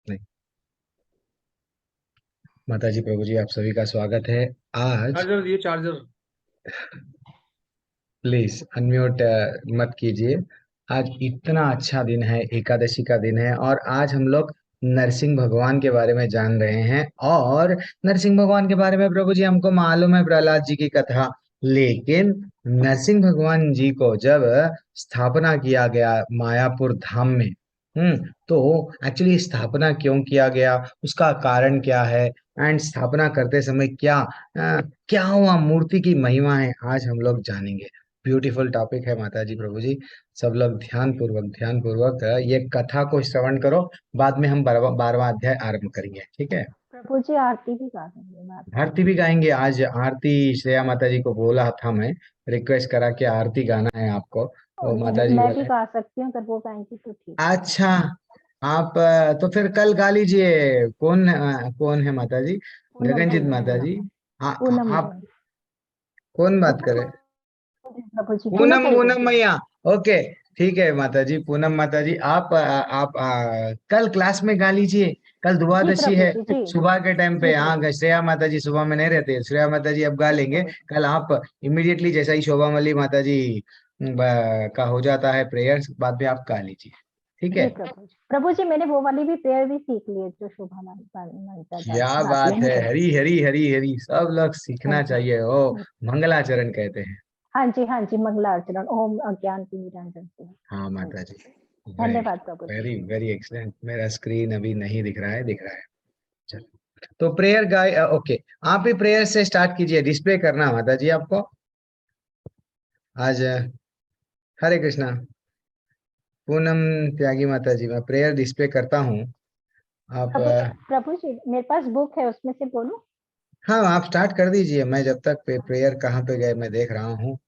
नहीं। माता जी प्रभु जी आप सभी का स्वागत है। आज चार्जर दिए चार्जर। प्लीज अनम्यूट मत कीजिए। आज इतना अच्छा दिन है, एकादशी का दिन है, और आज हम लोग नरसिंह भगवान के बारे में जान रहे हैं। और नरसिंह भगवान के बारे में प्रभु जी हमको मालूम है प्रहलाद जी की कथा, लेकिन नरसिंह भगवान जी को जब स्थापना किया गया मायापुर धाम में, तो एक्चुअली स्थापना क्यों किया गया, उसका कारण क्या है, एंड स्थापना करते समय क्या हुआ, मूर्ति की महिमा है, आज हम लोग जानेंगे। ब्यूटीफुल टॉपिक है माता जी प्रभु जी। सब लोग ध्यान पूर्वक ये कथा को श्रवण करो। बाद में हम 12वां अध्याय आरंभ करेंगे, ठीक है। प्रभु जी आरती भी गा देंगे माता आरती भी गाएंगे आज। आरती श्रेया माता जी को बोला था मैं, रिक्वेस्ट करा कि आरती गाना है आपको, तो माता जी मैं भी बोले गा सकती हूँ, अगर वो गाएंगी तो ठीक है। अच्छा। आप तो फिर कल गा लीजिए। कौन है माता जी? पूनम गगनजीत जी, माता जी। पूनम आप जी, कौन बात पूनम करे? जी, प्रभु जी, पूनम पूनम मैया। पूनम मैया। ओके, ठीक है माता जी, पूनम माता जी आप कल क्लास में गा लीजिए। कल जी द्वादशी प्रभु है, जी, जी सुबह के टाइम पे। जी हाँ, प्रभु जी, श्रेया माता जी सुबह में नहीं रहते, श्रेया माता जी अब गा जी लेंगे। प्रभु जी, कल आप इमिडिएटली जैसा ही शोभा मल्ली माता जी का हो जाता है प्रेयर, बाद में आप गा लीजिए, ठीक है। जी प्रभु जी। प्रभु जी मैंने वो वाली भी प्रेयर भी सीख ली है जो शोभा माता क्या गाती बात है। है, हरी हरी हरी हरी, सब लोग हाँ सीखना जी, चाहिए। ओ मंगलाचरण कहते हैं। हाँ जी, हाँ जी, मंगलाचरण ओम अज्ञान की निरंजन से। हाँ हाँ माता जी, जी। धन्यवाद Prabhu ji. Very very excellent. मेरा स्क्रीन अभी नहीं दिख रहा है, दिख रहा है। चलो, तो प्रेयर गाय ओके। आप ही प्रेयर से स्टार्ट कीजिए, डिस्प्ले करना माता जी आपको आज। हरे कृष्णा। पूनम त्यागी माता जी, मैं प्रेयर डिस्प्ले करता हूँ। आप प्रभु जी मेरे पास बुक है, उसमें से बोलूं। हाँ, आप स्टार्ट कर दीजिए। मैं जब तक प्रेयर कहाँ पे गए मैं देख रहा हूँ।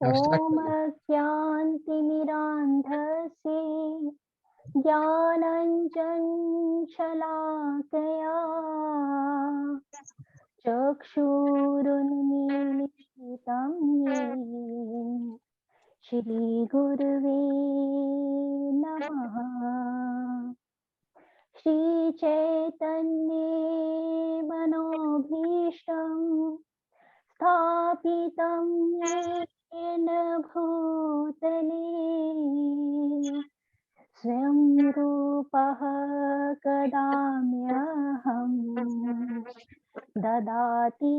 आप स्टार्ट ओम करिए। ज्ञानतिमिरान्धस्य ज्ञानञ्जन शलाकया चक्षुरुन्मीलितं येन श्रीगुरुवे नमः। श्रीचैतन्ये मनोभीष्टं स्थापितं येन भूतले स्वयं रूपः कदा म्यहं ददाति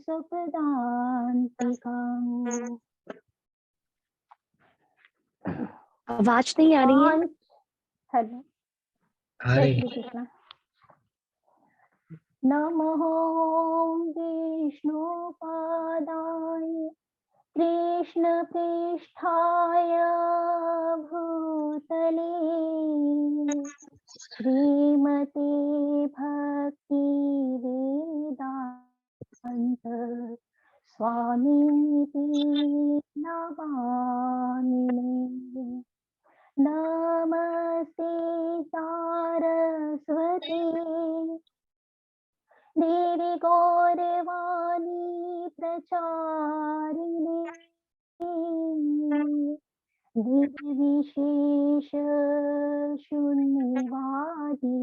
सुपदान्तिकम्। आवाज नहीं आ रही है। हेलो, आ जय रही श्री कृष्ण। नमः विष्णुपादाय कृष्णप्रेष्ठाय भूतले श्रीमते भक्तिवेदान्त स्वामीति नमामि। नमस्ते सारस्वती देवी गौरवाणी प्रचारिणे निर्विशेष शून्यवादी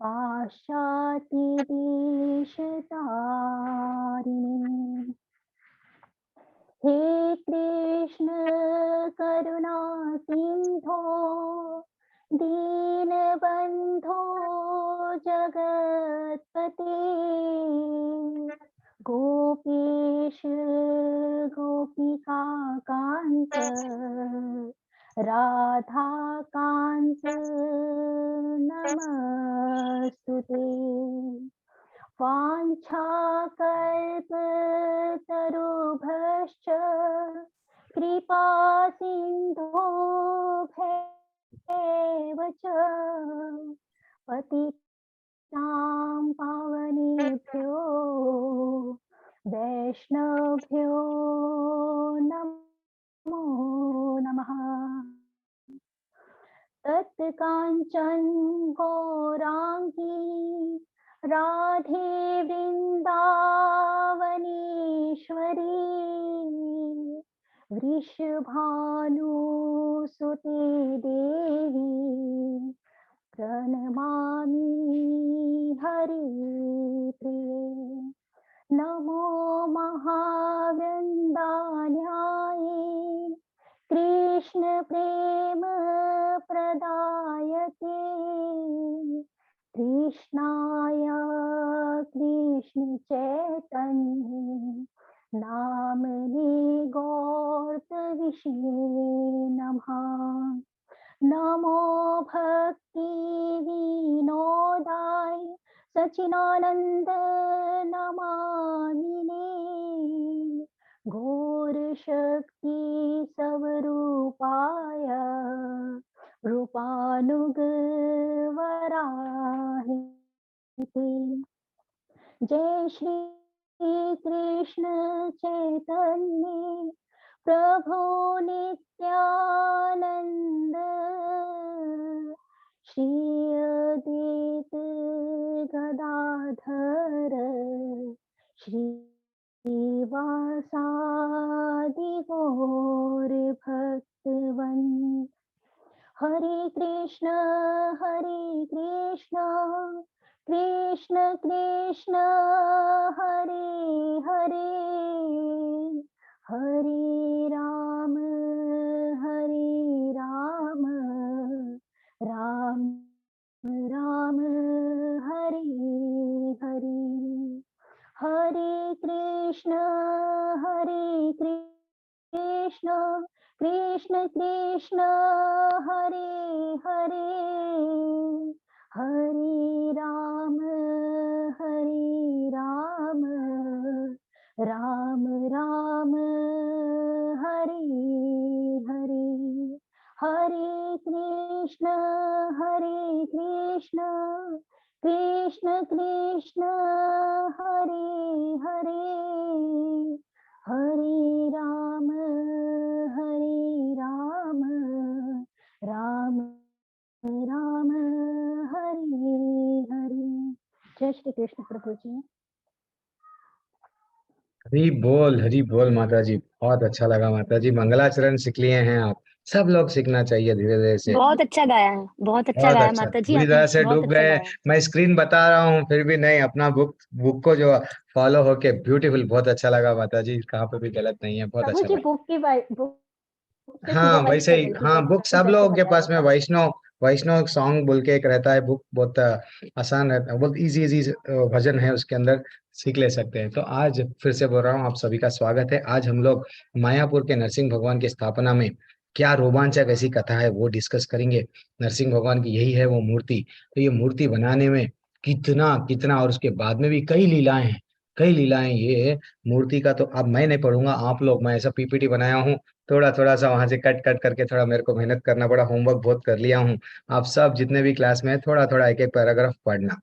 पाश्चात्य देशतारिणे। हे कृष्ण करुणा सिंधो दीनबंधो जगत्पते गोपेश गोपिका कांत राधा कांत नमस्तुते। वाञ्छाकल्पतरुभ्यश्च कृपा सिन्धुभ्येव च पतितां पावनेभ्यो वैष्णवभ्यो नमो नमः। तत्काञ्चन गौराङ्गी राधे वृन्दावनेश्वरी वृषभानुसुते देवी प्रणमामि हरिप्रिये। नमो महावृन्दान्याय कृष्ण प्रेम प्रदायते। कृष्णाय कृष्ण चैतन्य नामने गौरविषये नमः। नमो भक्ति विनोदाय सचिदानंद नमामिने। घोर शक्ति स्वरूपाय रूपानुगवराहिते। जय श्री कृष्ण चैतन्य प्रभु नित्यानंद। श्री अद्वैत गदाधर श्रीवासादि गौर भक्तवंत। हरे कृष्ण कृष्ण कृष्ण हरे हरे। हरे राम राम राम हरे हरे। हरे कृष्ण कृष्ण कृष्ण हरे हरे। हरे राम राम राम हरे हरे। हरे कृष्ण कृष्ण कृष्ण हरे हरे। हरे राम राम राम हरे हरे। जय श्री कृष्ण प्रभु जी। हरी बोल माता जी, बहुत अच्छा लगा माता जी। मंगलाचरण सीख लिए हैं आप, सब लोग सीखना चाहिए धीरे धीरे से। बहुत अच्छा गाया है, बहुत अच्छा बहुत गाया अच्छा, माता जी, पूरी आपने तरह से बहुत डूब अच्छा गए। गाया। मैं स्क्रीन बता रहा हूँ फिर भी नहीं, अपना बुक बुक को जो फॉलो होके ब्यूटीफुल, बहुत अच्छा लगा माता जी, कहाँ पे भी गलत नहीं है, बहुत प्रभु अच्छा जी लगा। बुक से सीधे हाँ वाइस वैसे कर ही, रही थी, हाँ बुक जैसे सब जैसे लोगों के बताया पास में था। वैष्णव वैष्णव सॉन्ग बोल के एक रहता है बुक, बहुत आसान रहता है, बहुत इजी इजी भजन है उसके अंदर, सीख ले सकते हैं। तो आज फिर से बोल रहा हूँ, आप सभी का स्वागत है। आज हम लोग मायापुर के नरसिंह भगवान की स्थापना में क्या रोमांचक ऐसी कथा है वो डिस्कस करेंगे। नरसिंह भगवान की यही है वो मूर्ति, तो ये मूर्ति बनाने में कितना कितना, और उसके बाद में भी कई लीलाएं हैं, कई लीलाएं। ये मूर्ति का तो अब मैं नहीं पढ़ूंगा, आप लोग, मैं ऐसा पीपीटी बनाया हूँ, थोड़ा थोड़ा सा वहां से कट कट करके, थोड़ा मेरे को मेहनत करना पड़ा, होमवर्क बहुत कर लिया हूँ। आप सब जितने भी क्लास में हैं, थोड़ा थोड़ा एक एक पैराग्राफ पढ़ना।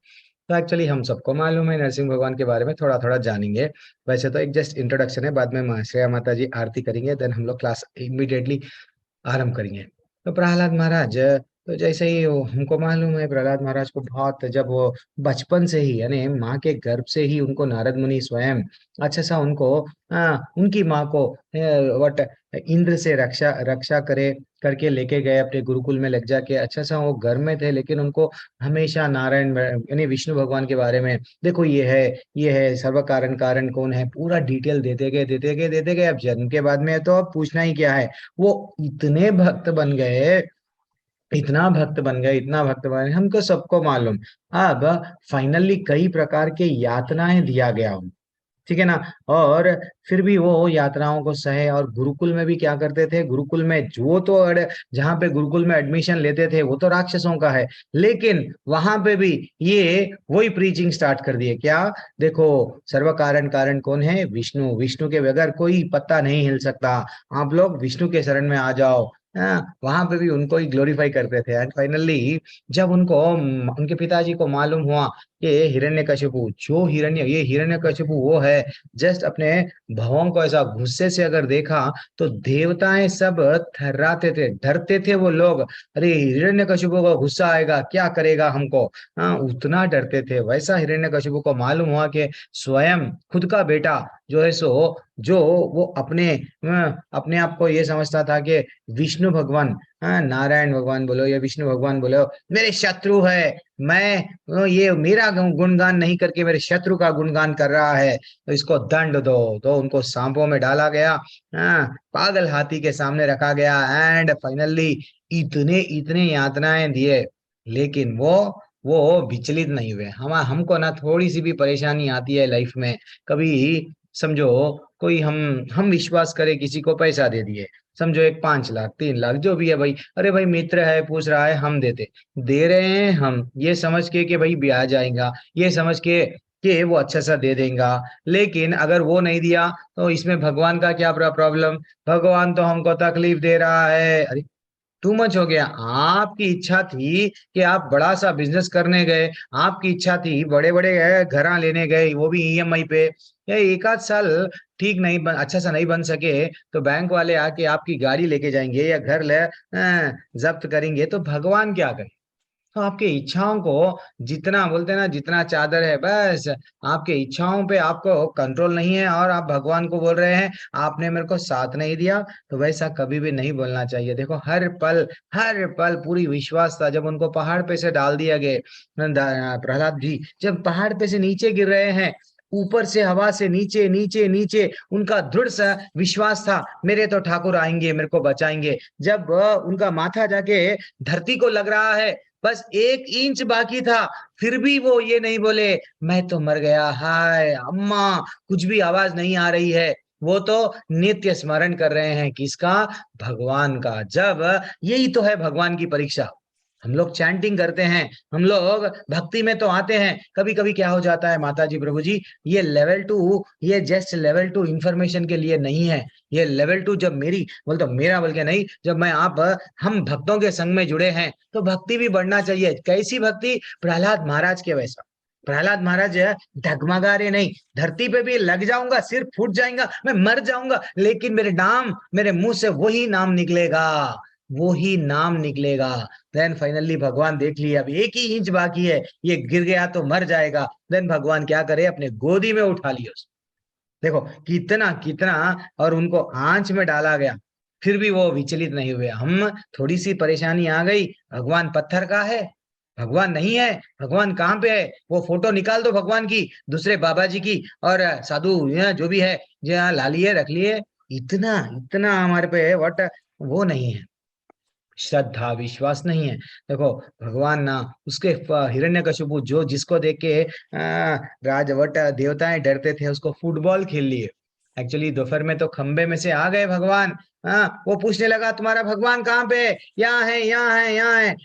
तो एक्चुअली हम सबको मालूम है नरसिंह भगवान के बारे में, थोड़ा थोड़ा जानेंगे। वैसे तो एक जस्ट इंट्रोडक्शन है, बाद में श्रेया माता जी आरती करेंगे, देन हम लोग क्लास इमीडिएटली आरंभ करेंगे। तो प्रहलाद महाराज, तो जैसे ही हमको मालूम है, प्रहलाद महाराज को बहुत, जब वो बचपन से ही, यानी माँ के गर्भ से ही उनको नारद मुनि स्वयं अच्छा सा उनको उनकी माँ को वट इंद्र से रक्षा रक्षा करे करके लेके गए अपने गुरुकुल में लग जाके। अच्छा सा वो घर में थे, लेकिन उनको हमेशा नारायण यानी विष्णु भगवान के बारे में, देखो ये है सर्व कारण, कारण कौन है, पूरा डिटेल देते गए। अब जन्म के बाद में तो अब पूछना ही क्या है। वो इतने भक्त बन गए, इतना भक्त बन गए, हमको सबको मालूम। अब फाइनली कई प्रकार के यातनाएं दिया गया उनको, ठीक है ना। और फिर भी वो यात्राओं को सहे, और गुरुकुल में भी क्या करते थे, गुरुकुल में जो तो जहाँ पे गुरुकुल में एडमिशन लेते थे वो तो राक्षसों का है, लेकिन वहां पे भी ये वही प्रीचिंग स्टार्ट कर दिए, क्या, देखो सर्व कारण, कारण कौन है, विष्णु, विष्णु के बगैर कोई पत्ता नहीं हिल सकता, आप लोग विष्णु के शरण में आ जाओ। वहां पे भी उनको ही ग्लोरीफाई करते थे। एंड फाइनली जब उनको उनके पिताजी को मालूम हुआ कि हिरण्यकशिपु, जो ये हिरण्यकशिपु वो है, जस्ट अपने भावों को ऐसा गुस्से से अगर देखा तो देवताएं सब थर्राते थे, डरते थे वो लोग। अरे हिरण्यकशिपु को गुस्सा आएगा, क्या करेगा हमको, उतना डरते थे। वैसा हिरण्यकशिपु को मालूम हुआ कि स्वयं खुद का बेटा जो है सो जो वो अपने आप को ये समझता था कि विष्णु भगवान, नारायण भगवान बोलो या विष्णु भगवान बोलो, मेरे शत्रु है। मैं ये मेरा गुणगान नहीं करके मेरे शत्रु का गुणगान कर रहा है, तो इसको दंड दो। तो उनको सांपों में डाला गया, पागल हाथी के सामने रखा गया, एंड फाइनली इतने इतने यातनाएं दिए, लेकिन वो विचलित नहीं हुए। हमको ना थोड़ी सी भी परेशानी आती है लाइफ में, कभी समझो कोई हम विश्वास करे, किसी को पैसा दे दिए, समझो एक 5 लाख 3 लाख जो भी है भाई, अरे भाई मित्र है पूछ रहा है, हम दे रहे हैं, हम ये समझ के कि भाई ब्याज आएगा, ये समझ के कि वो अच्छा सा दे देगा। लेकिन अगर वो नहीं दिया तो इसमें भगवान का क्या प्रॉब्लम? भगवान तो हमको तकलीफ दे रहा है। अरे टू मच हो गया। आपकी इच्छा थी कि आप बड़ा सा बिजनेस करने गए, आपकी इच्छा थी बड़े बड़े घर लेने गए, वो भी ईएमआई पे। ये एक आध साल ठीक नहीं अच्छा सा नहीं बन सके तो बैंक वाले आके आपकी गाड़ी लेके जाएंगे या घर ले जब्त करेंगे, तो भगवान क्या करे? तो आपके इच्छाओं को जितना बोलते हैं ना, जितना चादर है बस, आपके इच्छाओं पे आपको कंट्रोल नहीं है, और आप भगवान को बोल रहे हैं आपने मेरे को साथ नहीं दिया। तो वैसा कभी भी नहीं बोलना चाहिए। देखो हर पल पूरी विश्वास था जब उनको पहाड़ पे से डाल दिया गया। प्रहलाद जी जब पहाड़ पे से नीचे गिर रहे हैं, ऊपर से हवा से नीचे नीचे नीचे, उनका दृढ़ सा विश्वास था मेरे तो ठाकुर आएंगे मेरे को बचाएंगे। जब उनका माथा जाके धरती को लग रहा है, बस 1 इंच बाकी था, फिर भी वो ये नहीं बोले मैं तो मर गया, हाय अम्मा, कुछ भी आवाज नहीं आ रही है। वो तो नित्य स्मरण कर रहे हैं किसका? भगवान का। जब यही तो है भगवान की परीक्षा। हम लोग चैंटिंग करते हैं, हम लोग भक्ति में तो आते हैं, कभी कभी क्या हो जाता है माता जी प्रभु जी, ये लेवल 2, ये जस्ट लेवल 2 इंफॉर्मेशन के लिए नहीं है। ये लेवल 2 जब मेरी बोल तो मेरा बोल के नहीं, जब मैं आप हम भक्तों के संग में जुड़े हैं तो भक्ति भी बढ़ना चाहिए। कैसी भक्ति? प्रहलाद महाराज के वैसा। प्रहलाद महाराज डगमगा रहे नहीं, धरती पे भी लग जाऊंगा, सिर फूट जाएगा, मैं मर जाऊंगा, लेकिन मेरे नाम, मेरे मुंह से वही नाम निकलेगा, वो ही नाम निकलेगा। देन फाइनली भगवान देख लिया अब 1 ही इंच बाकी है, ये गिर गया तो मर जाएगा। देन भगवान क्या करे, अपने गोदी में उठा लिया उसको। देखो कितना कितना, और उनको आंच में डाला गया, फिर भी वो विचलित नहीं हुए। हम थोड़ी सी परेशानी आ गई, भगवान पत्थर का है, भगवान नहीं है, भगवान कहाँ पे है? वो फोटो निकाल दो भगवान की, दूसरे बाबा जी की, और साधु जो भी है जो ला लिए रख लिए। इतना इतना हमारे पे वट वो नहीं है, श्रद्धा विश्वास नहीं है। देखो भगवान ना, उसके हिरण्यकशिपु जो जिसको देख के राजवट देवताएं डरते थे, उसको फुटबॉल खेल लिए। एक्चुअली दोपहर में तो खंबे में से आ गए भगवान। वो पूछने लगा तुम्हारा भगवान कहाँ पे है? यहाँ है, यहाँ है, यहाँ है।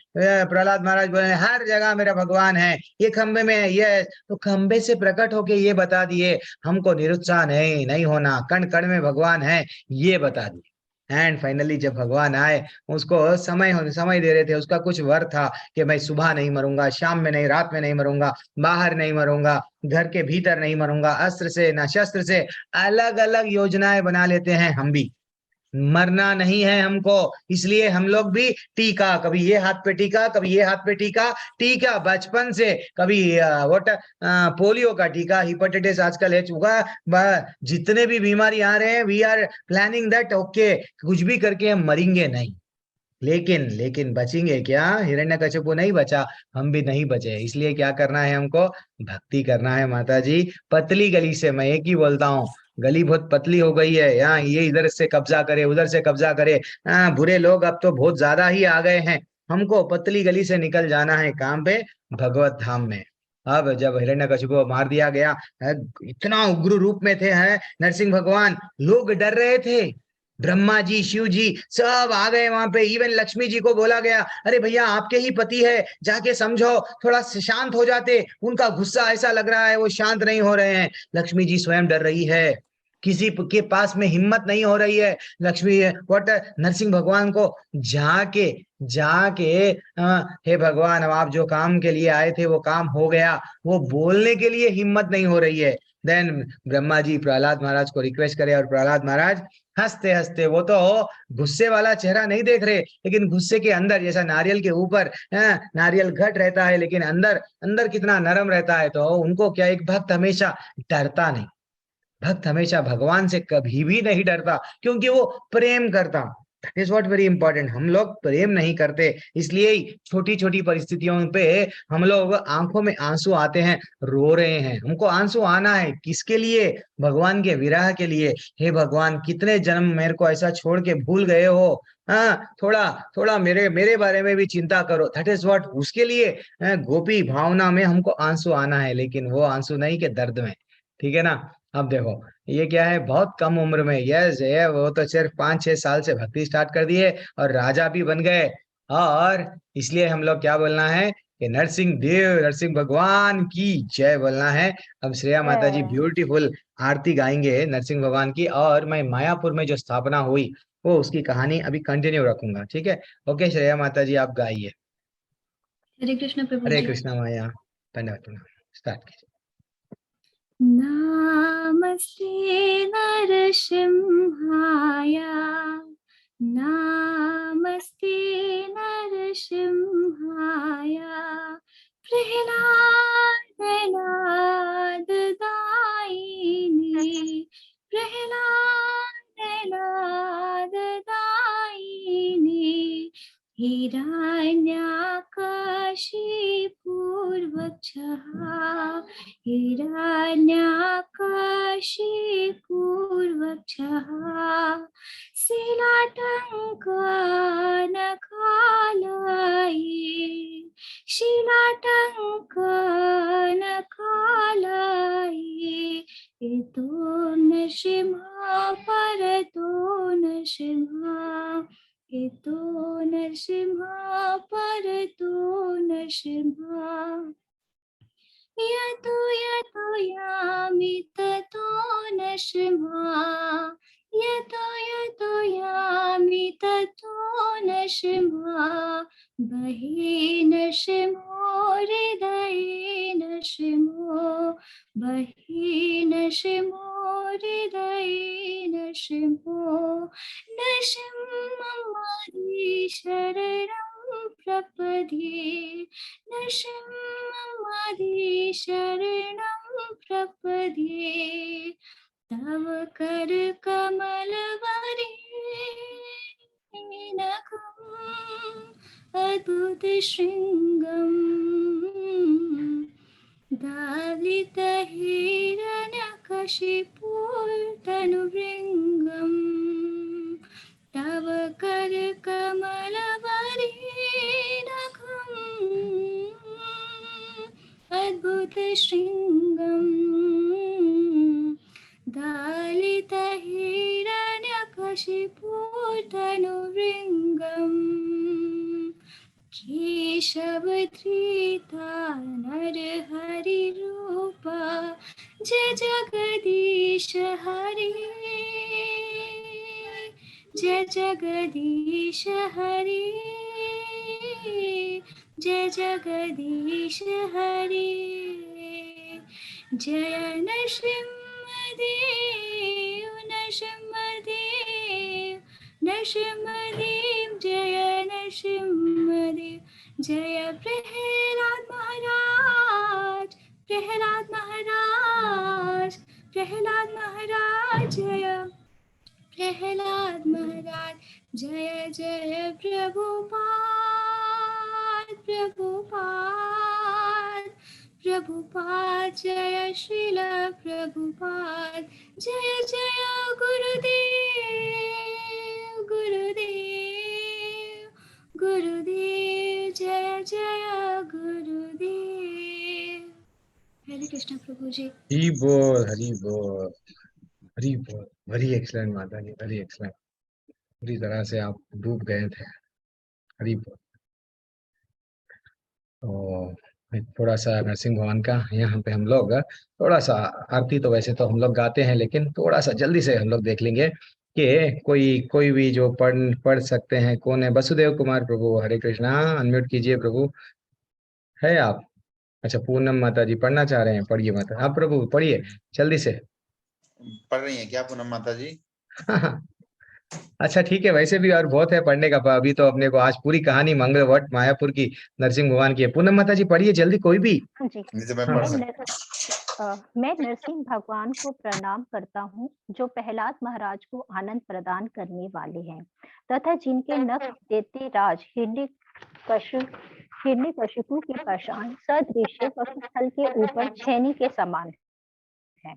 प्रहलाद महाराज बोले हर जगह मेरा भगवान है, ये खंबे में है, ये है। तो खंबे से प्रकट होके ये बता दिए, हमको निरुत्साह नहीं नहीं होना, कण कण में भगवान है, ये बता दिए। एंड फाइनली जब भगवान आए, उसको समय दे रहे थे, उसका कुछ वर था कि मैं सुबह नहीं मरूंगा, शाम में नहीं, रात में नहीं मरूंगा, बाहर नहीं मरूंगा, घर के भीतर नहीं मरूंगा, अस्त्र से ना शस्त्र से। अलग अलग योजनाएं बना लेते हैं हम भी, मरना नहीं है हमको। इसलिए हम लोग भी टीका, कभी ये हाथ पे टीका, कभी ये हाथ पे टीका, टीका बचपन से। कभी व्हाट पोलियो का टीका, हिपेटाइटिस आजकल है चुका, जितने भी बीमारी आ रहे हैं, we are planning that okay, कुछ भी करके हम मरेंगे नहीं। लेकिन लेकिन बचेंगे क्या? हिरण्यकशिपु नहीं बचा, हम भी नहीं बचे। इसलिए क्या करना है हमको? भक्ति करना है माता जी। पतली गली से, मैं एक ही बोलता हूँ, गली बहुत पतली हो गई है, यहाँ ये इधर से कब्जा करे, उधर से कब्जा करे, बुरे लोग अब तो बहुत ज्यादा ही आ गए हैं। हमको पतली गली से निकल जाना है, काम पे? भगवत धाम में। अब जब हिरण्यकशिपु को मार दिया गया, इतना उग्र रूप में थे हैं नरसिंह भगवान, लोग डर रहे थे। ब्रह्मा जी, शिव जी सब आ गए वहां पे। इवन लक्ष्मी जी को बोला गया, अरे भैया आपके ही पति है, जाके समझो, थोड़ा शांत हो जाते, उनका गुस्सा ऐसा लग रहा है वो शांत नहीं हो रहे हैं। लक्ष्मी जी स्वयं डर रही है, किसी के पास में हिम्मत नहीं हो रही है। लक्ष्मी व्हाट, नरसिंह भगवान को जाके जाके हे भगवान, अब आप जो काम के लिए आए थे वो काम हो गया, वो बोलने के लिए हिम्मत नहीं हो रही है। देन ब्रह्मा जी प्रहलाद महाराज को रिक्वेस्ट करे, और प्रहलाद महाराज हंसते हंसते, वो तो गुस्से वाला चेहरा नहीं देख रहे, लेकिन गुस्से के अंदर, जैसा नारियल के ऊपर नारियल घट रहता है, लेकिन अंदर अंदर कितना नरम रहता है, तो उनको क्या, एक भक्त हमेशा डरता नहीं। भक्त हमेशा भगवान से कभी भी नहीं डरता, क्योंकि वो प्रेम करता। That is what very important. हम लोग प्रेम नहीं करते, इसलिए छोटी छोटी परिस्थितियों पे हम लोग आंखों में आंसू आते हैं, रो रहे हैं। हमको आंसू आना है किसके लिए? भगवान के विरह के लिए। हे भगवान, कितने जन्म मेरे को ऐसा छोड़ के भूल गए हो। हाँ, थोड़ा थोड़ा मेरे मेरे बारे में भी चिंता करो। दैट इज व्हाट, उसके लिए गोपी भावना में हमको आंसू आना है, लेकिन वो आंसू नहीं के दर्द में। ठीक है ना? अब देखो, ये क्या है, बहुत कम उम्र में, यस ये वो तो सिर्फ 5-6 साल से भक्ति स्टार्ट कर दी है और राजा भी बन गए। और इसलिए हम लोग क्या बोलना है कि नरसिंह देव, नरसिंह भगवान की जय बोलना है। अब श्रेया माता जी जय। ब्यूटीफुल आरती गाएंगे नरसिंह भगवान की, और मैं मायापुर में जो स्थापना हुई वो उसकी कहानी अभी कंटिन्यू रखूंगा। ठीक है? ओके श्रेया माता जी, आप गाइए। हरे कृष्ण प्रभु हरे जी। कृष्णा माया, धन्यवाद प्रणाम, स्टार्ट कीजिए। नामस्ते नरसिंहाय, नामस्ते नरसिंहाय, प्रह्लादनाददायिने, प्रह्लादनाददायिने, हिरण्यकशिपूर्वक्षः, हिरण्यकशिपूर्वक्षः, शिलाटङ्कनखालये, शिलाटङ्कनखालये, इतो नरसिंह परतो नरसिंह, इतो नरसिंह परतो नरसिंह, यतो यतो यामि ततो नरसिंह, यतो यतो यामि ततो नरसिंह, बहि नरसिंहो हृदये नरसिंहो, बहि नरसिंहो हृदये नरसिंहो, नरसिंहमादिशरणं प्रपद्ये, नरसिंहमादिशरणं प्रपद्ये, तव करकमलवरेणकम् अद्भुतशृङ्गम्, दालितहिरण्यकशिपूर्तनुभृङ्गम्, तव करकमलवरेणकम् अद्भुतशृङ्गम्, दालितहिरण्यकशिपूर्तनुभृङ्गम्, केशवधृता नरहरिरूपा, जय जगदीश हरे, जय जगदीश हरे, जय जगदीश हरे, जय नरसिंहदेव, नरसिंहदेव, नरसिंहदेव, जय नरसिंहदेव, जय प्रह्लाद महाराज, प्रह्लाद महाराज, प्रह्लाद महाराज, जय प्रह्लाद महाराज, जय जय प्रभुपाद, प्रभुपाद, प्रभुपाद, जय श्रील प्रभुपाद, जय जय गुरुदेव, गुरुदेव, गुरुदेव, जय जय गुरुदेव। हरे कृष्ण प्रभु जी। हरि बोल, हरि बोल, हरि बोल। वेरी एक्सलेंट माता जी, वेरी एक्सलेंट। पूरी तरह से आप डूब गए थे। हरि बोल। तो थोड़ा सा नरसिंह भगवान का यहाँ पे हम लोग थोड़ा सा आरती तो वैसे तो हम लोग गाते हैं, लेकिन थोड़ा सा जल्दी से हम लोग देख लेंगे कि कोई कोई भी जो पढ़ पढ़ सकते हैं। कौन है? वसुदेव कुमार प्रभु, हरे कृष्णा, अनम्यूट कीजिए प्रभु। है आप? अच्छा, पूनम माता जी पढ़ना चाह रहे हैं, पढ़िए माता। आप प्रभु पढ़िए जल्दी से। पढ़ रही हैं क्या पूनम माता जी? अच्छा ठीक है, वैसे भी और बहुत है पढ़ने का। अभी तो अपने को आज पूरी कहानी मंगलवट मायापुर की नरसिंह भगवान की है। पूनम माता जी पढ़िए जल्दी, कोई भी। हाँ जी। नहीं तो मैं हाँ पढ़ हाँ। सकता मैं नरसिंह भगवान को प्रणाम करता हूँ जो प्रहलाद महाराज को आनंद प्रदान करने वाले हैं तथा जिनके नख देते राज हिरण्यकशिपु की पहचान सदृश्य वक्षस्थल के ऊपर छेनी के समान है।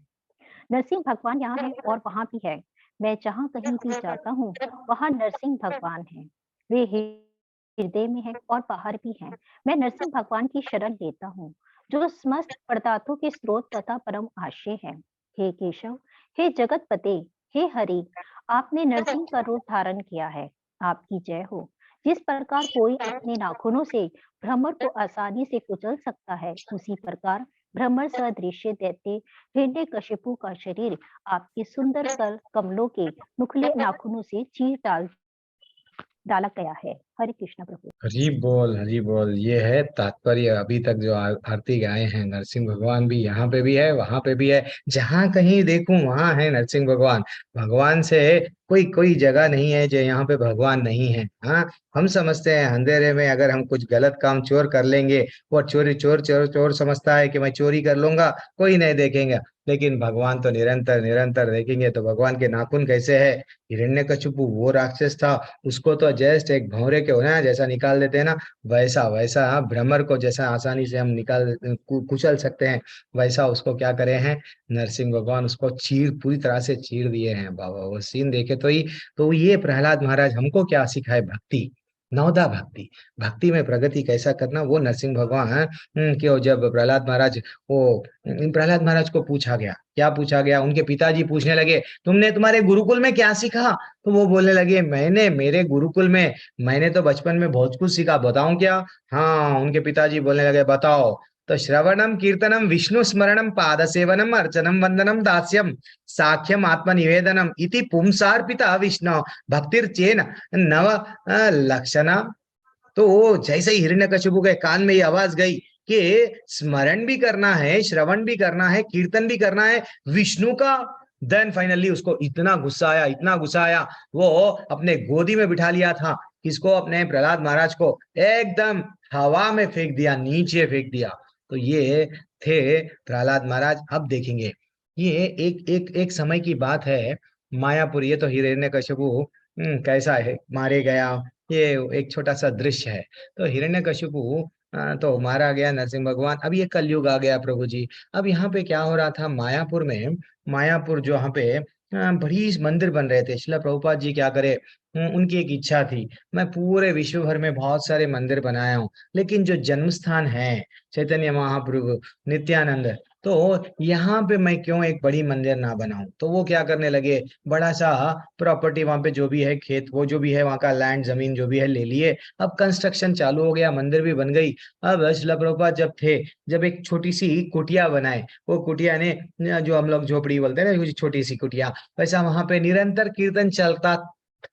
नरसिंह भगवान यहाँ है और वहां भी है। मैं जहाँ कहीं भी जाता हूँ वहां नरसिंह भगवान है। वे हृदय में है और बाहर भी है। मैं नरसिंह भगवान की शरण लेता हूँ जो समस्त पदार्थों के स्रोत तथा परम आश्रय है। हे केशव, हे जगतपते, हे हरि, आपने नरसिंह का रूप धारण किया है। आपकी जय हो। जिस प्रकार कोई अपने नाखूनों से भ्रमर को आसानी से कुचल सकता है, उसी प्रकार भ्रमर सदृश्य देते हिरण्यकशिपु का शरीर आपके सुंदर कर कमलों के नुखले नाखूनों से चीर डाला गया है। हरे कृष्ण प्रभु। हरी बोल। ये है तात्पर्य। अभी तक जो आरती गाए हैं, नरसिंह भगवान भी यहाँ पे भी है, वहां पे भी है, जहां कहीं देखूं वहां है नरसिंह भगवान। भगवान से कोई कोई जगह नहीं है जो यहाँ पे भगवान नहीं है। हाँ, हम समझते हैं अंधेरे में अगर हम कुछ गलत काम चोर कर लेंगे, वो चोरी चोर चोर चोर समझता है कि मैं चोरी कर लूंगा, कोई नहीं देखेंगे। लेकिन भगवान तो निरंतर निरंतर देखेंगे। तो भगवान के नाखून कैसे है? हिरण्यकशिपु वो राक्षस था, उसको तो जस्ट एक भौरे के होना जैसा निकाल देते हैं ना, वैसा वैसा भ्रमर को जैसा आसानी से हम कुचल सकते हैं, वैसा उसको क्या करे हैं नरसिंह भगवान, उसको चीर पूरी तरह से चीर दिए हैं बाबा। वो सीन देखे तो ही तो ये प्रहलाद महाराज हमको क्या सिखाए? भक्ति, नवदा भक्ति। भक्ति में प्रगति कैसा करना, वो नरसिंह भगवान क्यों जब प्रहलाद महाराज वो प्रहलाद महाराज को पूछा गया, क्या पूछा गया? उनके पिताजी पूछने लगे तुमने तुम्हारे गुरुकुल में क्या सीखा? तो वो बोलने लगे मैंने मेरे गुरुकुल में मैंने तो बचपन में बहुत कुछ सीखा, बताऊं क्या? हाँ, उनके पिताजी बोलने लगे बताओ। तो श्रवणम कीर्तनम विष्णु स्मरणम पाद सेवनम अर्चनम वंदनम दास्यम साख्यम आत्मनिवेदनम इति पुंसार्पिता विष्णु भक्तिर्चेन नव लक्षणा। तो जैसे ही हिरण्यकशिपु के कान में ये आवाज गई कि स्मरण भी करना है, श्रवण भी करना है, कीर्तन भी करना है विष्णु का, देन फाइनली उसको इतना गुस्सा आया, इतना गुस्सा आया, वो अपने गोदी में बिठा लिया था किसको? अपने प्रहलाद महाराज को एकदम हवा में फेंक दिया, नीचे फेंक दिया। तो ये थे प्रहलाद महाराज। अब देखेंगे ये एक एक एक समय की बात है, मायापुर। ये तो हिरण्यकशिपु कैसा है मारे गया, ये एक छोटा सा दृश्य है। तो हिरण्यकशिपु तो मारा गया, नरसिंह भगवान। अब ये कलयुग आ गया प्रभु जी। अब यहाँ पे क्या हो रहा था मायापुर में? मायापुर जो यहाँ पे बड़ी मंदिर बन रहे थे। श्रील प्रभुपाद जी क्या करे, उनकी एक इच्छा थी मैं पूरे विश्व भर में बहुत सारे मंदिर बनाया हूँ, लेकिन जो जन्म स्थान है चैतन्य महाप्रभु नित्यानंद, तो यहाँ पे मैं क्यों एक बड़ी मंदिर ना बनाऊं? तो वो क्या करने लगे, बड़ा सा प्रॉपर्टी वहां पे जो भी है, खेत वो जो भी है वहां का लैंड जमीन जो भी है ले लिए। अब कंस्ट्रक्शन चालू हो गया, मंदिर भी बन गई। अब श्रील प्रभुपाद जब थे, जब एक छोटी सी कुटिया बनाए, वो कुटिया ने जो हम लोग झोपड़ी बोलते हैं ना, छोटी सी कुटिया, वैसा वहां पे निरंतर कीर्तन चलता